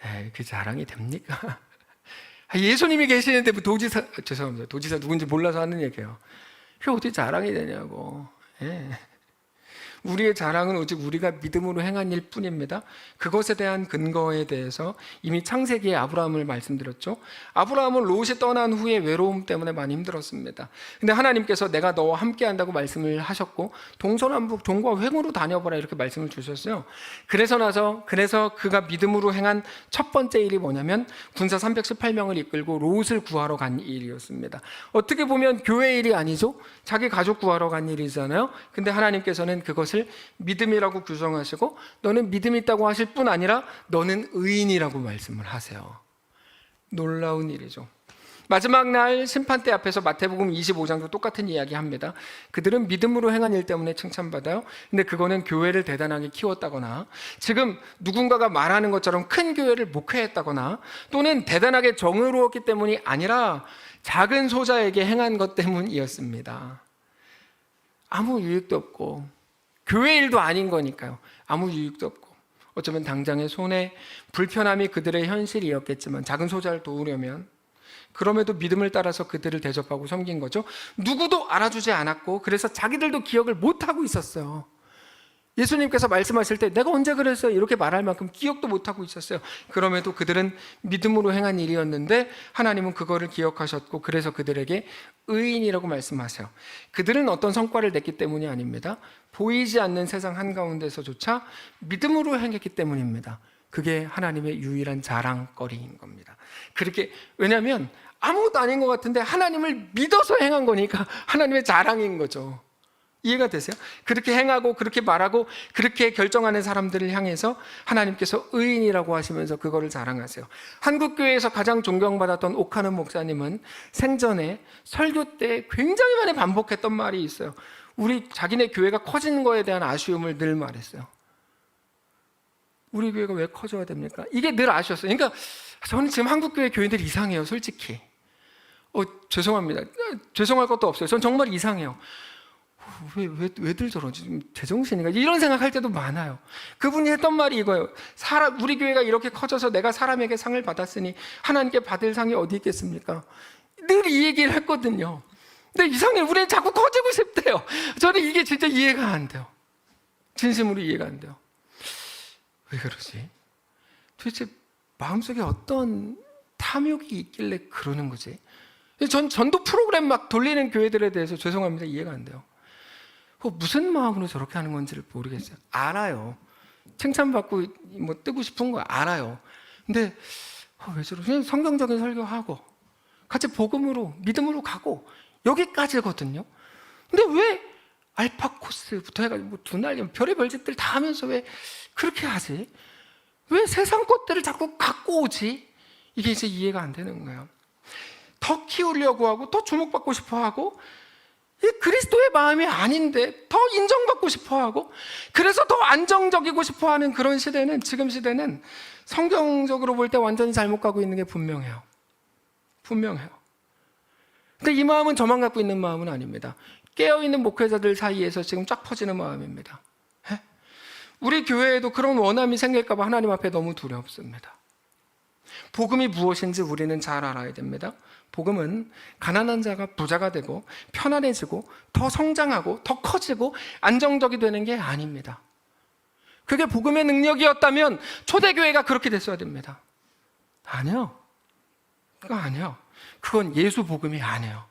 S1: 에이, 그 자랑이 됩니까? 예수님이 계시는데 뭐 죄송합니다. 도지사 누군지 몰라서 하는 얘기예요. 그게 어떻게 자랑이 되냐고. 예. 우리의 자랑은 오직 우리가 믿음으로 행한 일 뿐입니다. 그것에 대한 근거에 대해서 이미 창세기에 아브라함을 말씀드렸죠. 아브라함은 롯이 떠난 후에 외로움 때문에 많이 힘들었습니다. 근데 하나님께서 내가 너와 함께 한다고 말씀을 하셨고 동서남북 종과 횡으로 다녀보라 이렇게 말씀을 주셨어요. 그래서 그가 믿음으로 행한 첫 번째 일이 뭐냐면 군사 318명을 이끌고 롯을 구하러 간 일이었습니다. 어떻게 보면 교회 일이 아니죠. 자기 가족 구하러 간 일이잖아요. 근데 하나님께서는 그것을 믿음이라고 규정하시고 너는 믿음이 있다고 하실 뿐 아니라 너는 의인이라고 말씀을 하세요. 놀라운 일이죠. 마지막 날 심판대 앞에서 마태복음 25장도 똑같은 이야기 합니다. 그들은 믿음으로 행한 일 때문에 칭찬받아요. 근데 그거는 교회를 대단하게 키웠다거나 지금 누군가가 말하는 것처럼 큰 교회를 목회했다거나 또는 대단하게 정의로웠기 때문이 아니라 작은 소자에게 행한 것 때문이었습니다. 아무 유익도 없고 교회 일도 아닌 거니까요. 아무 유익도 없고 어쩌면 당장의 손해, 불편함이 그들의 현실이었겠지만 작은 소자를 도우려면 그럼에도 믿음을 따라서 그들을 대접하고 섬긴 거죠. 누구도 알아주지 않았고 그래서 자기들도 기억을 못하고 있었어요. 예수님께서 말씀하실 때 내가 언제 그랬어요? 이렇게 말할 만큼 기억도 못하고 있었어요. 그럼에도 그들은 믿음으로 행한 일이었는데 하나님은 그거를 기억하셨고 그래서 그들에게 의인이라고 말씀하세요. 그들은 어떤 성과를 냈기 때문이 아닙니다. 보이지 않는 세상 한가운데서조차 믿음으로 행했기 때문입니다. 그게 하나님의 유일한 자랑거리인 겁니다. 왜냐하면 아무것도 아닌 것 같은데 하나님을 믿어서 행한 거니까 하나님의 자랑인 거죠. 이해가 되세요? 그렇게 행하고 그렇게 말하고 그렇게 결정하는 사람들을 향해서 하나님께서 의인이라고 하시면서 그거를 자랑하세요. 한국교회에서 가장 존경받았던 옥하는 목사님은 생전에 설교 때 굉장히 많이 반복했던 말이 있어요. 자기네 교회가 커지는 거에 대한 아쉬움을 늘 말했어요. 우리 교회가 왜 커져야 됩니까? 이게 늘 아쉬웠어요. 그러니까 저는 지금 한국교회 교인들이 이상해요, 솔직히. 죄송합니다. 죄송할 것도 없어요. 전 정말 이상해요. 왜들 저러지? 제정신인가? 이런 생각할 때도 많아요. 그분이 했던 말이 이거예요. 우리 교회가 이렇게 커져서 내가 사람에게 상을 받았으니 하나님께 받을 상이 어디 있겠습니까? 늘 이 얘기를 했거든요. 근데 이상해요. 우리는 자꾸 커지고 싶대요. 저는 이게 진짜 이해가 안 돼요. 진심으로 이해가 안 돼요. 왜 그러지? 도대체 마음속에 어떤 탐욕이 있길래 그러는 거지? 전 전도 프로그램 막 돌리는 교회들에 대해서 죄송합니다. 이해가 안 돼요. 무슨 마음으로 저렇게 하는 건지를 모르겠어요. 알아요. 칭찬받고 뭐 뜨고 싶은 거 알아요. 근데 왜 저러지? 그냥 성경적인 설교하고 같이 복음으로 믿음으로 가고 여기까지거든요. 근데 왜 알파 코스부터 해가지고 두날 별의별 짓들 다 하면서 왜 그렇게 하지? 왜 세상 것들을 자꾸 갖고 오지? 이게 이제 이해가 안 되는 거예요. 더 키우려고 하고 더 주목받고 싶어 하고 그리스도의 마음이 아닌데 더 인정받고 싶어하고 그래서 더 안정적이고 싶어하는 그런 시대는 지금 시대는 성경적으로 볼 때 완전히 잘못 가고 있는 게 분명해요. 근데 이 마음은 저만 갖고 있는 마음은 아닙니다. 깨어있는 목회자들 사이에서 지금 쫙 퍼지는 마음입니다. 우리 교회에도 그런 원함이 생길까 봐 하나님 앞에 너무 두렵습니다. 복음이 무엇인지 우리는 잘 알아야 됩니다. 복음은 가난한 자가 부자가 되고 편안해지고 더 성장하고 더 커지고 안정적이 되는 게 아닙니다. 그게 복음의 능력이었다면 초대교회가 그렇게 됐어야 됩니다. 아니요. 그거 아니요. 그건 예수 복음이 아니에요.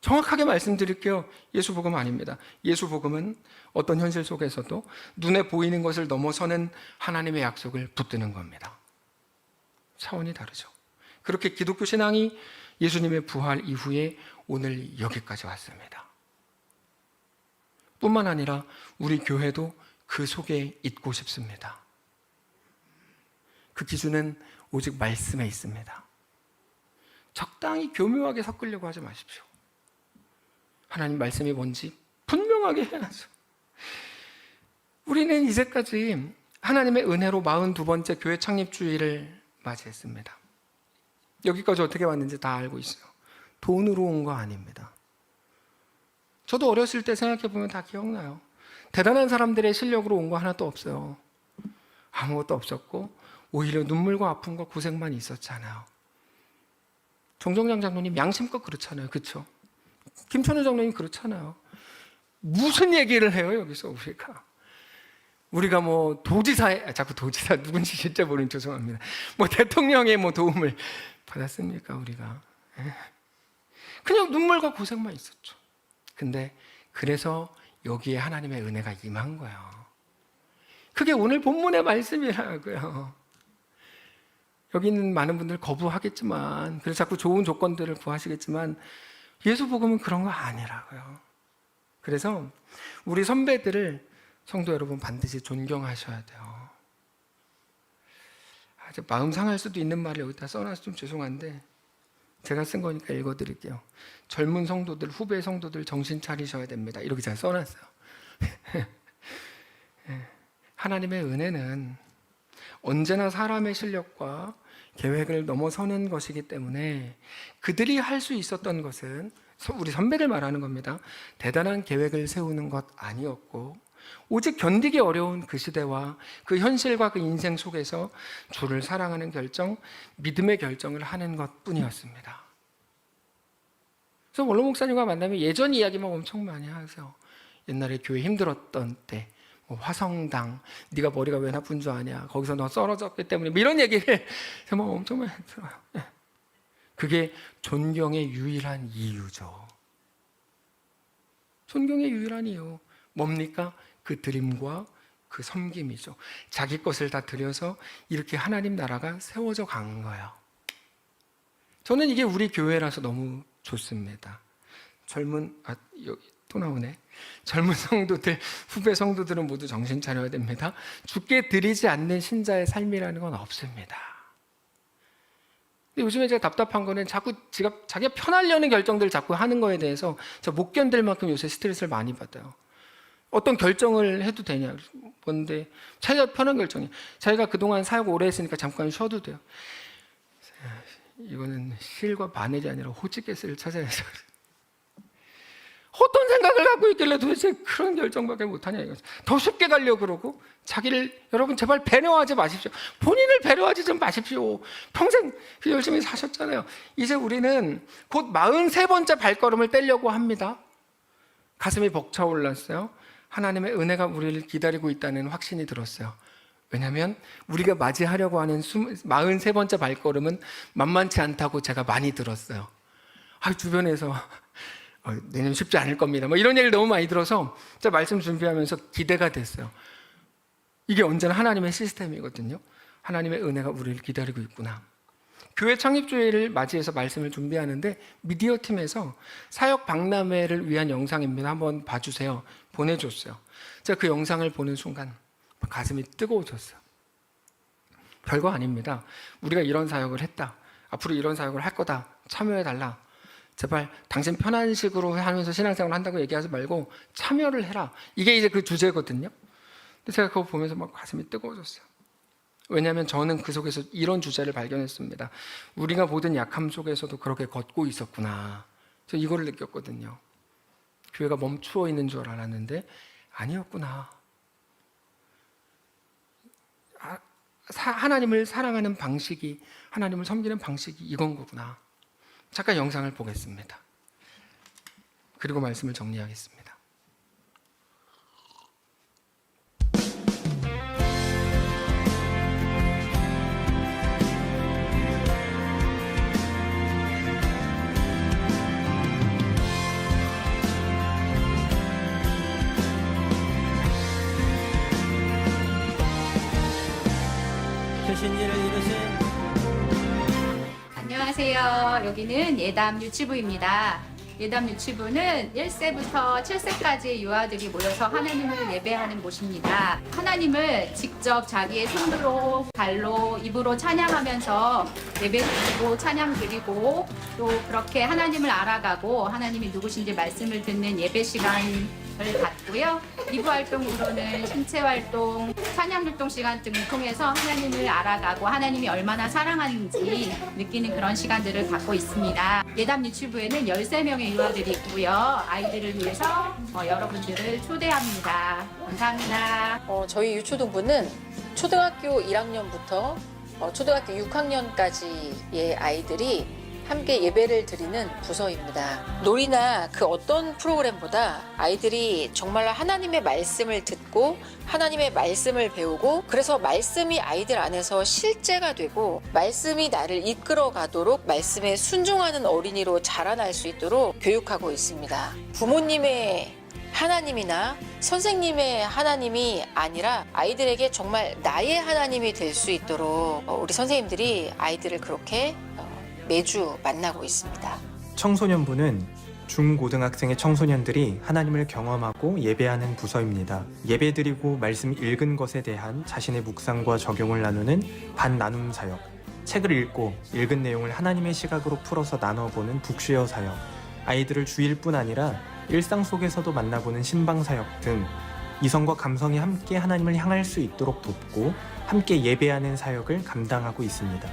S1: 정확하게 말씀드릴게요. 예수 복음 아닙니다. 예수 복음은 어떤 현실 속에서도 눈에 보이는 것을 넘어서는 하나님의 약속을 붙드는 겁니다. 차원이 다르죠. 그렇게 기독교 신앙이 예수님의 부활 이후에 오늘 여기까지 왔습니다. 뿐만 아니라 우리 교회도 그 속에 있고 싶습니다. 그 기준은 오직 말씀에 있습니다. 적당히 교묘하게 섞으려고 하지 마십시오. 하나님 말씀이 뭔지 분명하게 해야죠. 우리는 이제까지 하나님의 은혜로 42번째 교회 창립주의를 맞이했습니다. 여기까지 어떻게 왔는지 다 알고 있어요. 돈으로 온 거 아닙니다. 저도 어렸을 때 생각해보면 다 기억나요. 대단한 사람들의 실력으로 온 거 하나도 없어요. 아무것도 없었고 오히려 눈물과 아픔과 고생만 있었잖아요. 정정장 장로님 양심껏 그렇잖아요. 그렇죠? 김천우 장로님 그렇잖아요. 무슨 얘기를 해요 여기서 우리가 뭐 도지사의 자꾸 도지사 누군지 진짜 모르는 죄송합니다. 뭐 대통령의 뭐 도움을 받았습니까 우리가? 그냥 눈물과 고생만 있었죠. 근데 그래서 여기에 하나님의 은혜가 임한 거예요. 그게 오늘 본문의 말씀이라고요. 여기 있는 많은 분들 거부하겠지만, 그래서 자꾸 좋은 조건들을 구하시겠지만 예수 복음은 그런 거 아니라고요. 그래서 우리 선배들을 성도 여러분 반드시 존경하셔야 돼요. 아주 마음 상할 수도 있는 말을 여기다 써놔서 좀 죄송한데 제가 쓴 거니까 읽어드릴게요. 젊은 성도들, 후배 성도들 정신 차리셔야 됩니다. 이렇게 제가 써놨어요. 하나님의 은혜는 언제나 사람의 실력과 계획을 넘어서는 것이기 때문에 그들이 할 수 있었던 것은 우리 선배들 말하는 겁니다. 대단한 계획을 세우는 것 아니었고 오직 견디기 어려운 그 시대와 그 현실과 그 인생 속에서 주를 사랑하는 결정, 믿음의 결정을 하는 것뿐이었습니다. 그래서 원로 목사님과 만나면 예전 이야기만 엄청 많이 하세요. 옛날에 교회 힘들었던 때 뭐 화성당, 네가 머리가 왜 나쁜 줄 아냐, 거기서 너 썰어졌기 때문에 뭐 이런 얘기를 정말 엄청 많이 들어요. 그게 존경의 유일한 이유죠. 존경의 유일한 이유 뭡니까? 그 드림과 그 섬김이죠. 자기 것을 다 들여서 이렇게 하나님 나라가 세워져 간 거예요. 저는 이게 우리 교회라서 너무 좋습니다. 여기 또 나오네. 젊은 성도들, 후배 성도들은 모두 정신 차려야 됩니다. 죽게 드리지 않는 신자의 삶이라는 건 없습니다. 근데 요즘에 제가 답답한 거는 자꾸 자기가 편하려는 결정들을 자꾸 하는 거에 대해서 제가 못 견딜 만큼 요새 스트레스를 많이 받아요. 어떤 결정을 해도 되냐? 뭔데? 자기가 편한 결정이. 자기가 그동안 사역 오래 했으니까 잠깐 쉬어도 돼요. 이거는 실과 바늘이 아니라 호치게스를 찾아야 해서 어떤 생각을 갖고 있길래 도대체 그런 결정밖에 못하냐 이거죠. 더 쉽게 가려고 그러고 여러분 제발 배려하지 마십시오. 본인을 배려하지 좀 마십시오. 평생 열심히 사셨잖아요. 이제 우리는 곧 43번째 발걸음을 떼려고 합니다. 가슴이 벅차올랐어요. 하나님의 은혜가 우리를 기다리고 있다는 확신이 들었어요. 왜냐하면 우리가 맞이하려고 하는 43번째 발걸음은 만만치 않다고 제가 많이 들었어요. 주변에서 내년 쉽지 않을 겁니다. 뭐 이런 얘기를 너무 많이 들어서 제가 말씀 준비하면서 기대가 됐어요. 이게 언제나 하나님의 시스템이거든요. 하나님의 은혜가 우리를 기다리고 있구나. 교회 창립주의를 맞이해서 말씀을 준비하는데 미디어 팀에서 사역 박람회를 위한 영상입니다. 한번 봐주세요. 보내줬어요. 제가 그 영상을 보는 순간 가슴이 뜨거워졌어요. 별거 아닙니다. 우리가 이런 사역을 했다. 앞으로 이런 사역을 할 거다. 참여해달라. 제발 당신 편한 식으로 하면서 신앙생활을 한다고 얘기하지 말고 참여를 해라. 이게 이제 그 주제거든요. 근데 제가 그거 보면서 막 가슴이 뜨거워졌어요. 왜냐하면 저는 그 속에서 이런 주제를 발견했습니다. 우리가 모든 약함 속에서도 그렇게 걷고 있었구나. 저 이거를 느꼈거든요. 교회가 멈추어 있는 줄 알았는데 아니었구나. 하나님을 사랑하는 방식이, 하나님을 섬기는 방식이 이건 거구나. 잠깐 영상을 보겠습니다. 그리고 말씀을 정리하겠습니다.
S2: 크신 일을 이루신
S3: 안녕하세요. 여기는 예담 유치부입니다. 예담 유치부는 1세부터 7세까지 유아들이 모여서 하나님을 예배하는 곳입니다. 하나님을 직접 자기의 손으로, 발로, 입으로 찬양하면서 예배드리고 찬양드리고 또 그렇게 하나님을 알아가고 하나님이 누구신지 말씀을 듣는 예배 시간을 갖고요. 2부 활동으로는 신체 활동, 찬양 활동 시간 등을 통해서 하나님을 알아가고 하나님이 얼마나 사랑하는지 느끼는 그런 시간들을 갖고 있습니다. 예담 유치부에는 13명의 유아들이 있고요. 아이들을 위해서 여러분들을 초대합니다. 감사합니다.
S4: 저희 유초동부는 초등학교 1학년부터 초등학교 6학년까지의 아이들이 함께 예배를 드리는 부서입니다. 놀이나 그 어떤 프로그램보다 아이들이 정말로 하나님의 말씀을 듣고 하나님의 말씀을 배우고 그래서 말씀이 아이들 안에서 실제가 되고 말씀이 나를 이끌어 가도록 말씀에 순종하는 어린이로 자라날 수 있도록 교육하고 있습니다. 부모님의 하나님이나 선생님의 하나님이 아니라 아이들에게 정말 나의 하나님이 될 수 있도록 우리 선생님들이 아이들을 그렇게 매주 만나고 있습니다.
S5: 청소년부는 중고등학생의 청소년들이 하나님을 경험하고 예배하는 부서입니다. 예배드리고 말씀 읽은 것에 대한 자신의 묵상과 적용을 나누는 반나눔 사역, 책을 읽고 읽은 내용을 하나님의 시각으로 풀어서 나눠보는 북쉐어 사역, 아이들을 주일 뿐 아니라 일상 속에서도 만나보는 신방 사역 등 이성과 감성이 함께 하나님을 향할 수 있도록 돕고 함께 예배하는 사역을 감당하고 있습니다.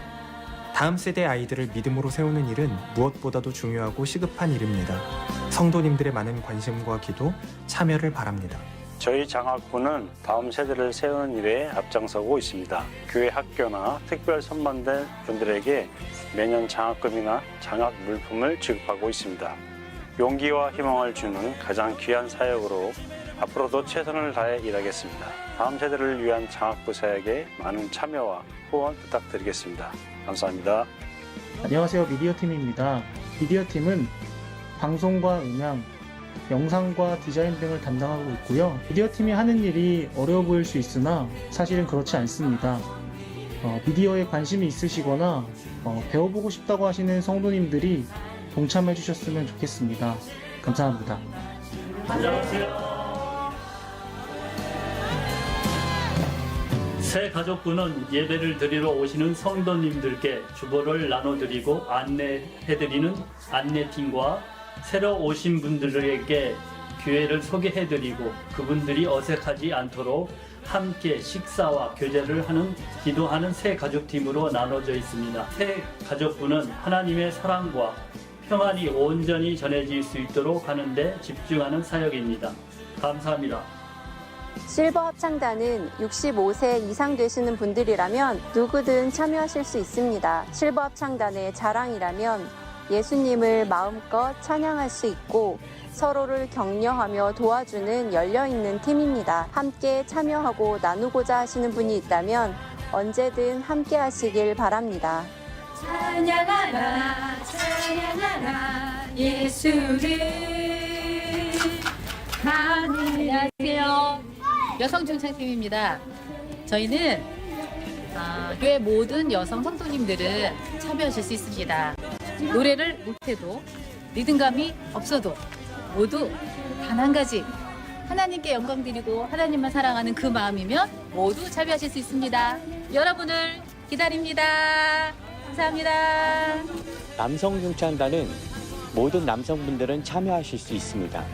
S5: 다음 세대 아이들을 믿음으로 세우는 일은 무엇보다도 중요하고 시급한 일입니다. 성도님들의 많은 관심과 기도, 참여를 바랍니다.
S6: 저희 장학부는 다음 세대를 세우는 일에 앞장서고 있습니다. 교회 학교나 특별 선반된 분들에게 매년 장학금이나 장학 물품을 지급하고 있습니다. 용기와 희망을 주는 가장 귀한 사역으로 앞으로도 최선을 다해 일하겠습니다. 다음 세대를 위한 장학부 사역에 많은 참여와 후원 부탁드리겠습니다. 감사합니다.
S7: 안녕하세요. 미디어팀입니다. 미디어팀은 방송과 음향, 영상과 디자인 등을 담당하고 있고요. 미디어팀이 하는 일이 어려워 보일 수 있으나 사실은 그렇지 않습니다. 미디어에 관심이 있으시거나 배워보고 싶다고 하시는 성도님들이 동참해 주셨으면 좋겠습니다. 감사합니다.
S2: 안녕하세요. 새 가족부는 예배를 드리러 오시는 성도님들께 주보를 나눠드리고 안내해드리는 안내팀과 새로 오신 분들에게 교회를 소개해드리고 그분들이 어색하지 않도록 함께 식사와 교제를 하는 기도하는 새 가족팀으로 나눠져 있습니다. 새 가족부는 하나님의 사랑과 평안이 온전히 전해질 수 있도록 하는 데 집중하는 사역입니다. 감사합니다.
S8: 실버 합창단은 65세 이상 되시는 분들이라면 누구든 참여하실 수 있습니다. 실버 합창단의 자랑이라면 예수님을 마음껏 찬양할 수 있고 서로를 격려하며 도와주는 열려있는 팀입니다. 함께 참여하고 나누고자 하시는 분이 있다면 언제든 함께 하시길 바랍니다.
S3: 찬양하라 찬양하라 예수를.
S9: 안녕하세요. 여성중창팀입니다. 저희는 교회 모든 여성 성도님들은 참여하실 수 있습니다. 노래를 못해도 리듬감이 없어도 모두 단 한 가지 하나님께 영광 드리고 하나님만 사랑하는 그 마음이면 모두 참여하실 수 있습니다. 여러분을 기다립니다. 감사합니다.
S10: 남성중창단은 모든 남성분들은 참여하실 수 있습니다.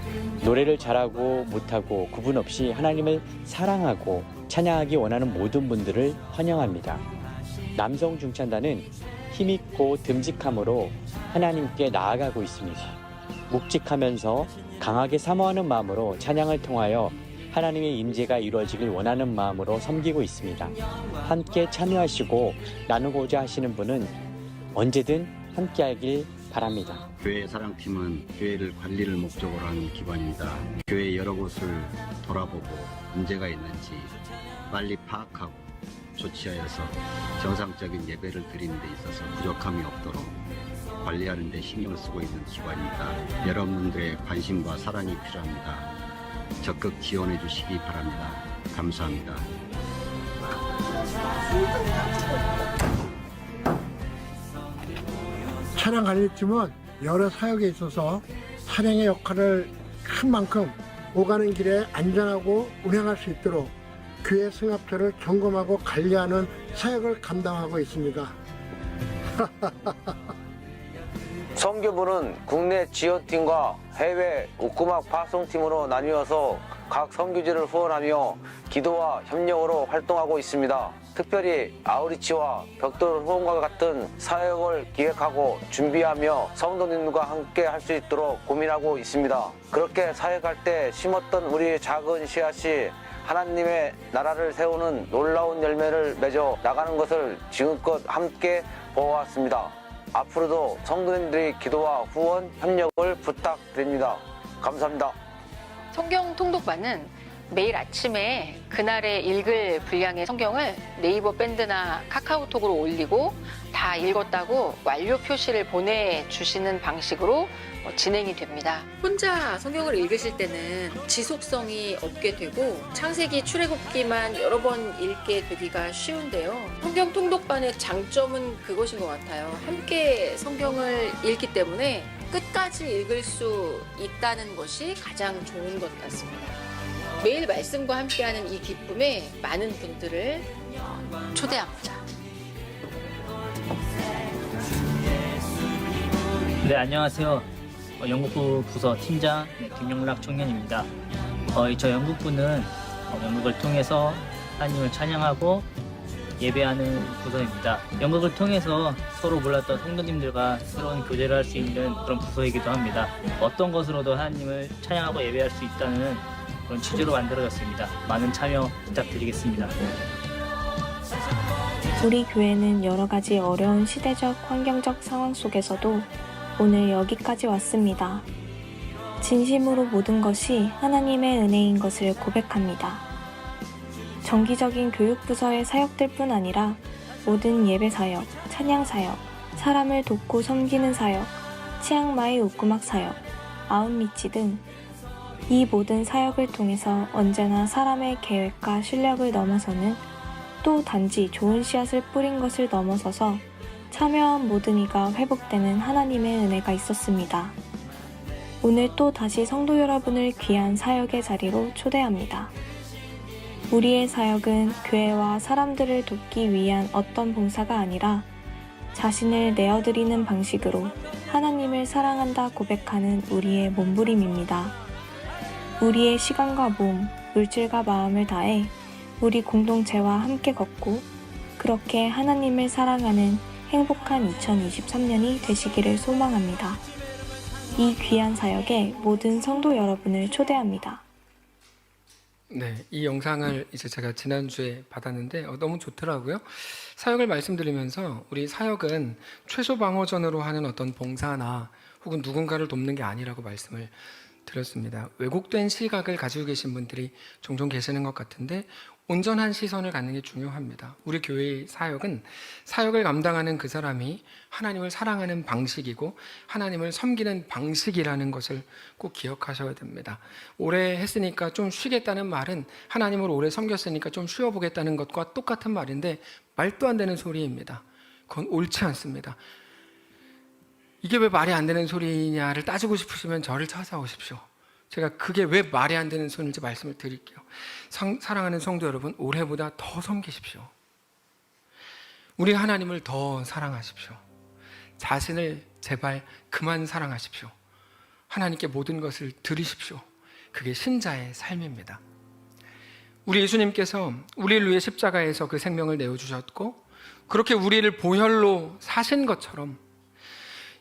S10: 노래를 잘하고 못하고 구분 없이 하나님을 사랑하고 찬양하기 원하는 모든 분들을 환영합니다. 남성중창단은 힘있고 듬직함으로 하나님께 나아가고 있습니다. 묵직하면서 강하게 사모하는 마음으로 찬양을 통하여 하나님의 임재가 이루어지길 원하는 마음으로 섬기고 있습니다. 함께 참여하시고 나누고자 하시는 분은 언제든 함께하길 바랍니다.
S11: 교회 사랑팀은 교회를 관리를 목적으로 하는 기관입니다. 교회 여러 곳을 돌아보고 문제가 있는지 빨리 파악하고 조치하여서 정상적인 예배를 드리는 데 있어서 부족함이 없도록 관리하는 데 신경을 쓰고 있는 기관입니다. 여러분들의 관심과 사랑이 필요합니다. 적극 지원해 주시기 바랍니다. 감사합니다.
S12: 차량 관리팀은 여러 사역에 있어서 차량의 역할을 큰 만큼 오가는 길에 안전하고 운행할 수 있도록 교회 승합차를 점검하고 관리하는 사역을 감당하고 있습니다.
S13: 선교부는 국내 지원팀과 해외 옥구막 파송팀으로 나뉘어서 각 선교지를 후원하며 기도와 협력으로 활동하고 있습니다. 특별히 아우리치와 벽돌 후원과 같은 사역을 기획하고 준비하며 성도님들과 함께 할 수 있도록 고민하고 있습니다. 그렇게 사역할 때 심었던 우리 작은 씨앗이 하나님의 나라를 세우는 놀라운 열매를 맺어 나가는 것을 지금껏 함께 보아왔습니다. 앞으로도 성도님들의 기도와 후원, 협력을 부탁드립니다. 감사합니다.
S4: 성경 통독반은 매일 아침에 그날에 읽을 분량의 성경을 네이버 밴드나 카카오톡으로 올리고 다 읽었다고 완료 표시를 보내주시는 방식으로 진행이 됩니다. 혼자 성경을 읽으실 때는 지속성이 없게 되고 창세기, 출애굽기만 여러 번 읽게 되기가 쉬운데요. 성경 통독반의 장점은 그것인 것 같아요. 함께 성경을 읽기 때문에 끝까지 읽을 수 있다는 것이 가장 좋은 것 같습니다. 매일 말씀과 함께하는 이 기쁨에 많은 분들을 초대합니다.
S14: 네, 안녕하세요. 영국부 부서 팀장 김영락 청년입니다. 저 영국부는 영국을 통해서 하나님을 찬양하고 예배하는 부서입니다. 영국을 통해서 서로 몰랐던 성도님들과 새로운 교제를 할 수 있는 그런 부서이기도 합니다. 어떤 것으로도 하나님을 찬양하고 예배할 수 있다는 그런 취지로 만들어졌습니다. 많은 참여 부탁드리겠습니다.
S15: 우리 교회는 여러 가지 어려운 시대적 환경적 상황 속에서도 오늘 여기까지 왔습니다. 진심으로 모든 것이 하나님의 은혜인 것을 고백합니다. 정기적인 교육부서의 사역들 뿐 아니라 모든 예배 사역, 찬양 사역, 사람을 돕고 섬기는 사역, 치앙마이 옥구막 사역, 아웃리치 등 이 모든 사역을 통해서 언제나 사람의 계획과 실력을 넘어서는 또 단지 좋은 씨앗을 뿌린 것을 넘어서서 참여한 모든 이가 회복되는 하나님의 은혜가 있었습니다. 오늘 또 다시 성도 여러분을 귀한 사역의 자리로 초대합니다. 우리의 사역은 교회와 사람들을 돕기 위한 어떤 봉사가 아니라 자신을 내어드리는 방식으로 하나님을 사랑한다 고백하는 우리의 몸부림입니다. 우리의 시간과 몸, 물질과 마음을 다해 우리 공동체와 함께 걷고 그렇게 하나님을 사랑하는 행복한 2023년이 되시기를 소망합니다. 이 귀한 사역에 모든 성도 여러분을 초대합니다.
S1: 네, 이 영상을 이제 제가 지난주에 받았는데 너무 좋더라고요. 사역을 말씀드리면서 우리 사역은 최소 방어전으로 하는 어떤 봉사나 혹은 누군가를 돕는 게 아니라고 말씀을 드렸습니다. 왜곡된 시각을 가지고 계신 분들이 종종 계시는 것 같은데 온전한 시선을 갖는 게 중요합니다. 우리 교회의 사역은 사역을 감당하는 그 사람이 하나님을 사랑하는 방식이고 하나님을 섬기는 방식이라는 것을 꼭 기억하셔야 됩니다. 오래 했으니까 좀 쉬겠다는 말은 하나님을 오래 섬겼으니까 좀 쉬어보겠다는 것과 똑같은 말인데 말도 안 되는 소리입니다. 그건 옳지 않습니다. 이게 왜 말이 안 되는 소리냐를 따지고 싶으시면 저를 찾아오십시오. 제가 그게 왜 말이 안 되는 소리인지 말씀을 드릴게요. 사랑하는 성도 여러분, 올해보다 더 섬기십시오. 우리 하나님을 더 사랑하십시오. 자신을 제발 그만 사랑하십시오. 하나님께 모든 것을 드리십시오. 그게 신자의 삶입니다. 우리 예수님께서 우리를 위해 십자가에서 그 생명을 내어주셨고 그렇게 우리를 보혈로 사신 것처럼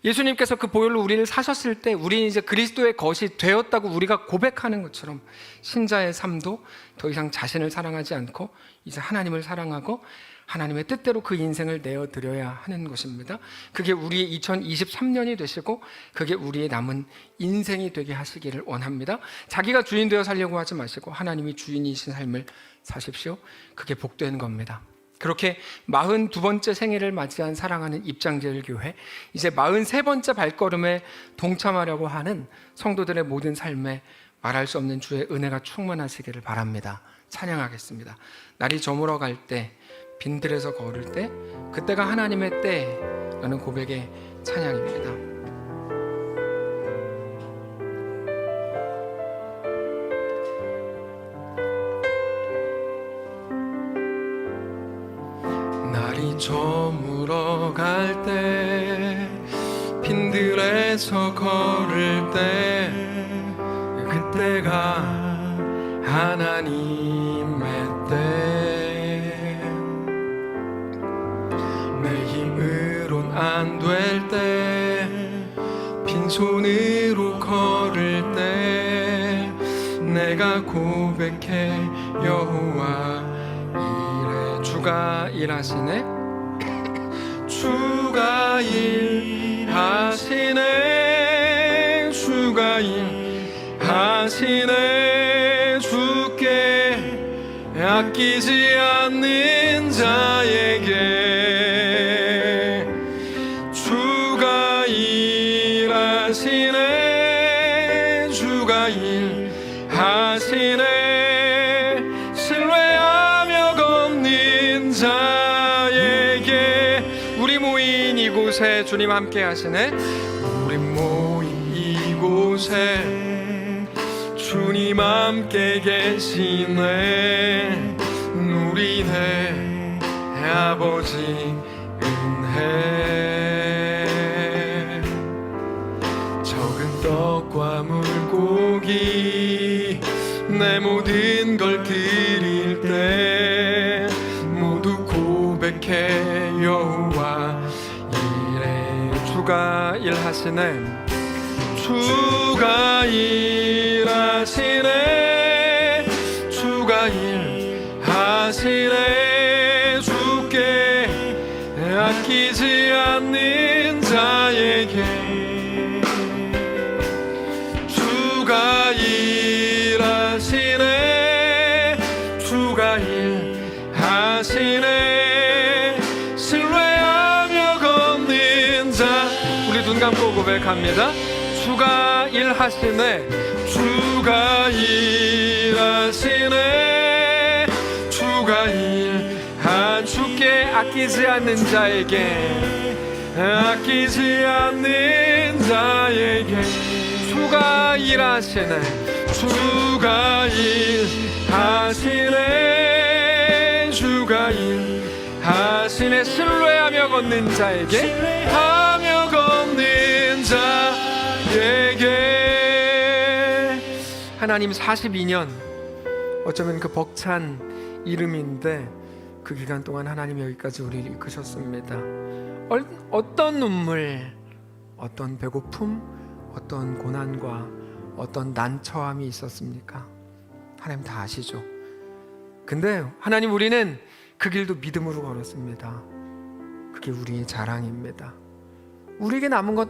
S1: 예수님께서 그 보혈로 우리를 사셨을 때 우리는 이제 그리스도의 것이 되었다고 우리가 고백하는 것처럼 신자의 삶도 더 이상 자신을 사랑하지 않고 이제 하나님을 사랑하고 하나님의 뜻대로 그 인생을 내어드려야 하는 것입니다. 그게 우리의 2023년이 되시고 그게 우리의 남은 인생이 되게 하시기를 원합니다. 자기가 주인 되어 살려고 하지 마시고 하나님이 주인이신 삶을 사십시오. 그게 복된 겁니다. 그렇게 42번째 생일을 맞이한 사랑하는 입장제일교회, 이제 43번째 발걸음에 동참하려고 하는 성도들의 모든 삶에 말할 수 없는 주의 은혜가 충만하시기를 바랍니다. 찬양하겠습니다. 날이 저물어 갈 때, 빈들에서 걸을 때, 그때가 하나님의 때라는 고백의 찬양입니다. 날이 저물어 갈 때, 빈들에서 걸을 때, 그때가 하나님의 때. 내 힘으론 안 될 때, 빈손으로 걸을 때, 내가 고백해 여호와 이래. 주가 일하시네, 주가 일하시네, 주가 일하시네. 주께 아끼지 않는 자에게 주가 일하시네, 주가 일하시네. 신뢰하며 걷는 자에게. 우리 모인 이곳에 주님 함께 하시네, 우리 모인 이곳에 주님 함께 계시네. 누리네 아버지 은혜. 적은 떡과 물고기 내 모든 걸 드릴 때 모두 고백해 여호와 이래. 주가 일하시네, 주가 일하시네, 주가 일하시네. 주께 아끼지 않는 자에게 주가 일하시네, 주가 일하시네. 신뢰하며 걷는 자. 우리 눈 감고 고백합니다. 주가 일하시네, 주가 일하시네, 주가 주께 아끼지 않는 자에게, 아끼지 않는 자에게 주가 일하시네, 주가 일하시네, 주가 일하시네. 신뢰하며 걷는 자에게, 신뢰하며 걷는 자에게. 하나님 42년, 어쩌면 그 벅찬 이름인데 그 기간 동안 하나님이 여기까지 우리를 이끄셨습니다. 어떤 눈물, 어떤 배고픔, 어떤 고난과 어떤 난처함이 있었습니까? 하나님 다 아시죠? 근데 하나님, 우리는 그 길도 믿음으로 걸었습니다. 그게 우리의 자랑입니다. 우리에게 남은 것,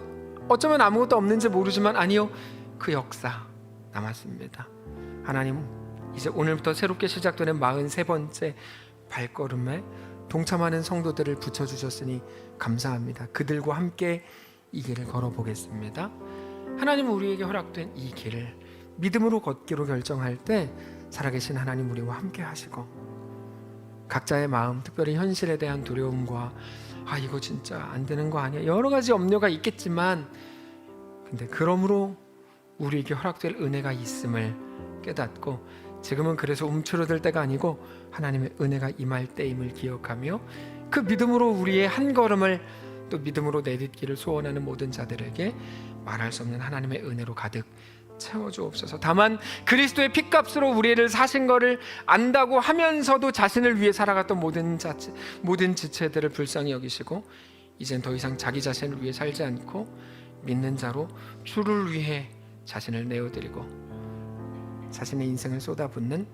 S1: 어쩌면 아무것도 없는지 모르지만 아니요, 그 역사 남았습니다. 하나님, 이제 오늘부터 새롭게 시작되는 43번째 발걸음에 동참하는 성도들을 붙여주셨으니 감사합니다. 그들과 함께 이 길을 걸어보겠습니다. 하나님, 우리에게 허락된 이 길을 믿음으로 걷기로 결정할 때 살아계신 하나님 우리와 함께 하시고, 각자의 마음, 특별히 현실에 대한 두려움과 이거 진짜 안 되는 거 아니야, 여러 가지 염려가 있겠지만, 근데 그러므로 우리에게 허락될 은혜가 있음을 깨닫고, 지금은 그래서 움츠러들 때가 아니고 하나님의 은혜가 임할 때임을 기억하며 그 믿음으로 우리의 한 걸음을 또 믿음으로 내딛기를 소원하는 모든 자들에게 말할 수 없는 하나님의 은혜로 가득 채워주옵소서. 다만 그리스도의 핏값으로 우리를 사신 것을 안다고 하면서도 자신을 위해 살아갔던 모든 지체들을 불쌍히 여기시고 이젠 더 이상 자기 자신을 위해 살지 않고 믿는 자로 주를 위해 자신을 내어드리고 자신의 인생을 쏟아붓는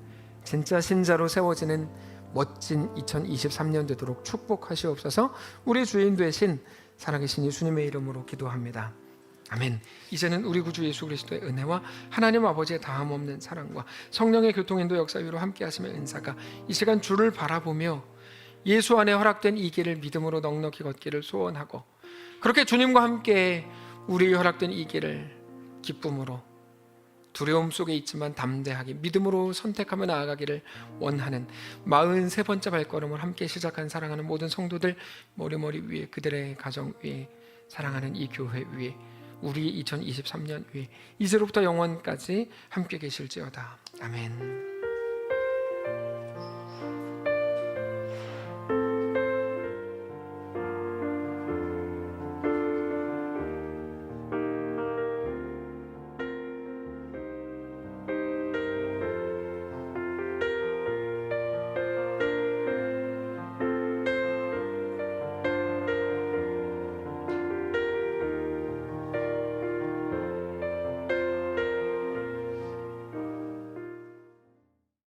S1: 진짜 신자로 세워지는 멋진 2023년 되도록 축복하시옵소서. 우리 주인 되신 살아계신 예수님의 이름으로 기도합니다. 아멘. 이제는 우리 구주 예수 그리스도의 은혜와 하나님 아버지의 다함없는 사랑과 성령의 교통인도 역사 위로 함께 하시며 은사가 이 시간 주를 바라보며 예수 안에 허락된 이 길을 믿음으로 넉넉히 걷기를 소원하고, 그렇게 주님과 함께 우리 허락된 이 길을 기쁨으로, 두려움 속에 있지만 담대하게 믿음으로 선택하며 나아가기를 원하는 43번째 발걸음을 함께 시작한 사랑하는 모든 성도들 머리머리 위에, 그들의 가정 위에, 사랑하는 이 교회 위에, 우리 2023년 위에 이제로부터 영원까지 함께 계실지어다. 아멘.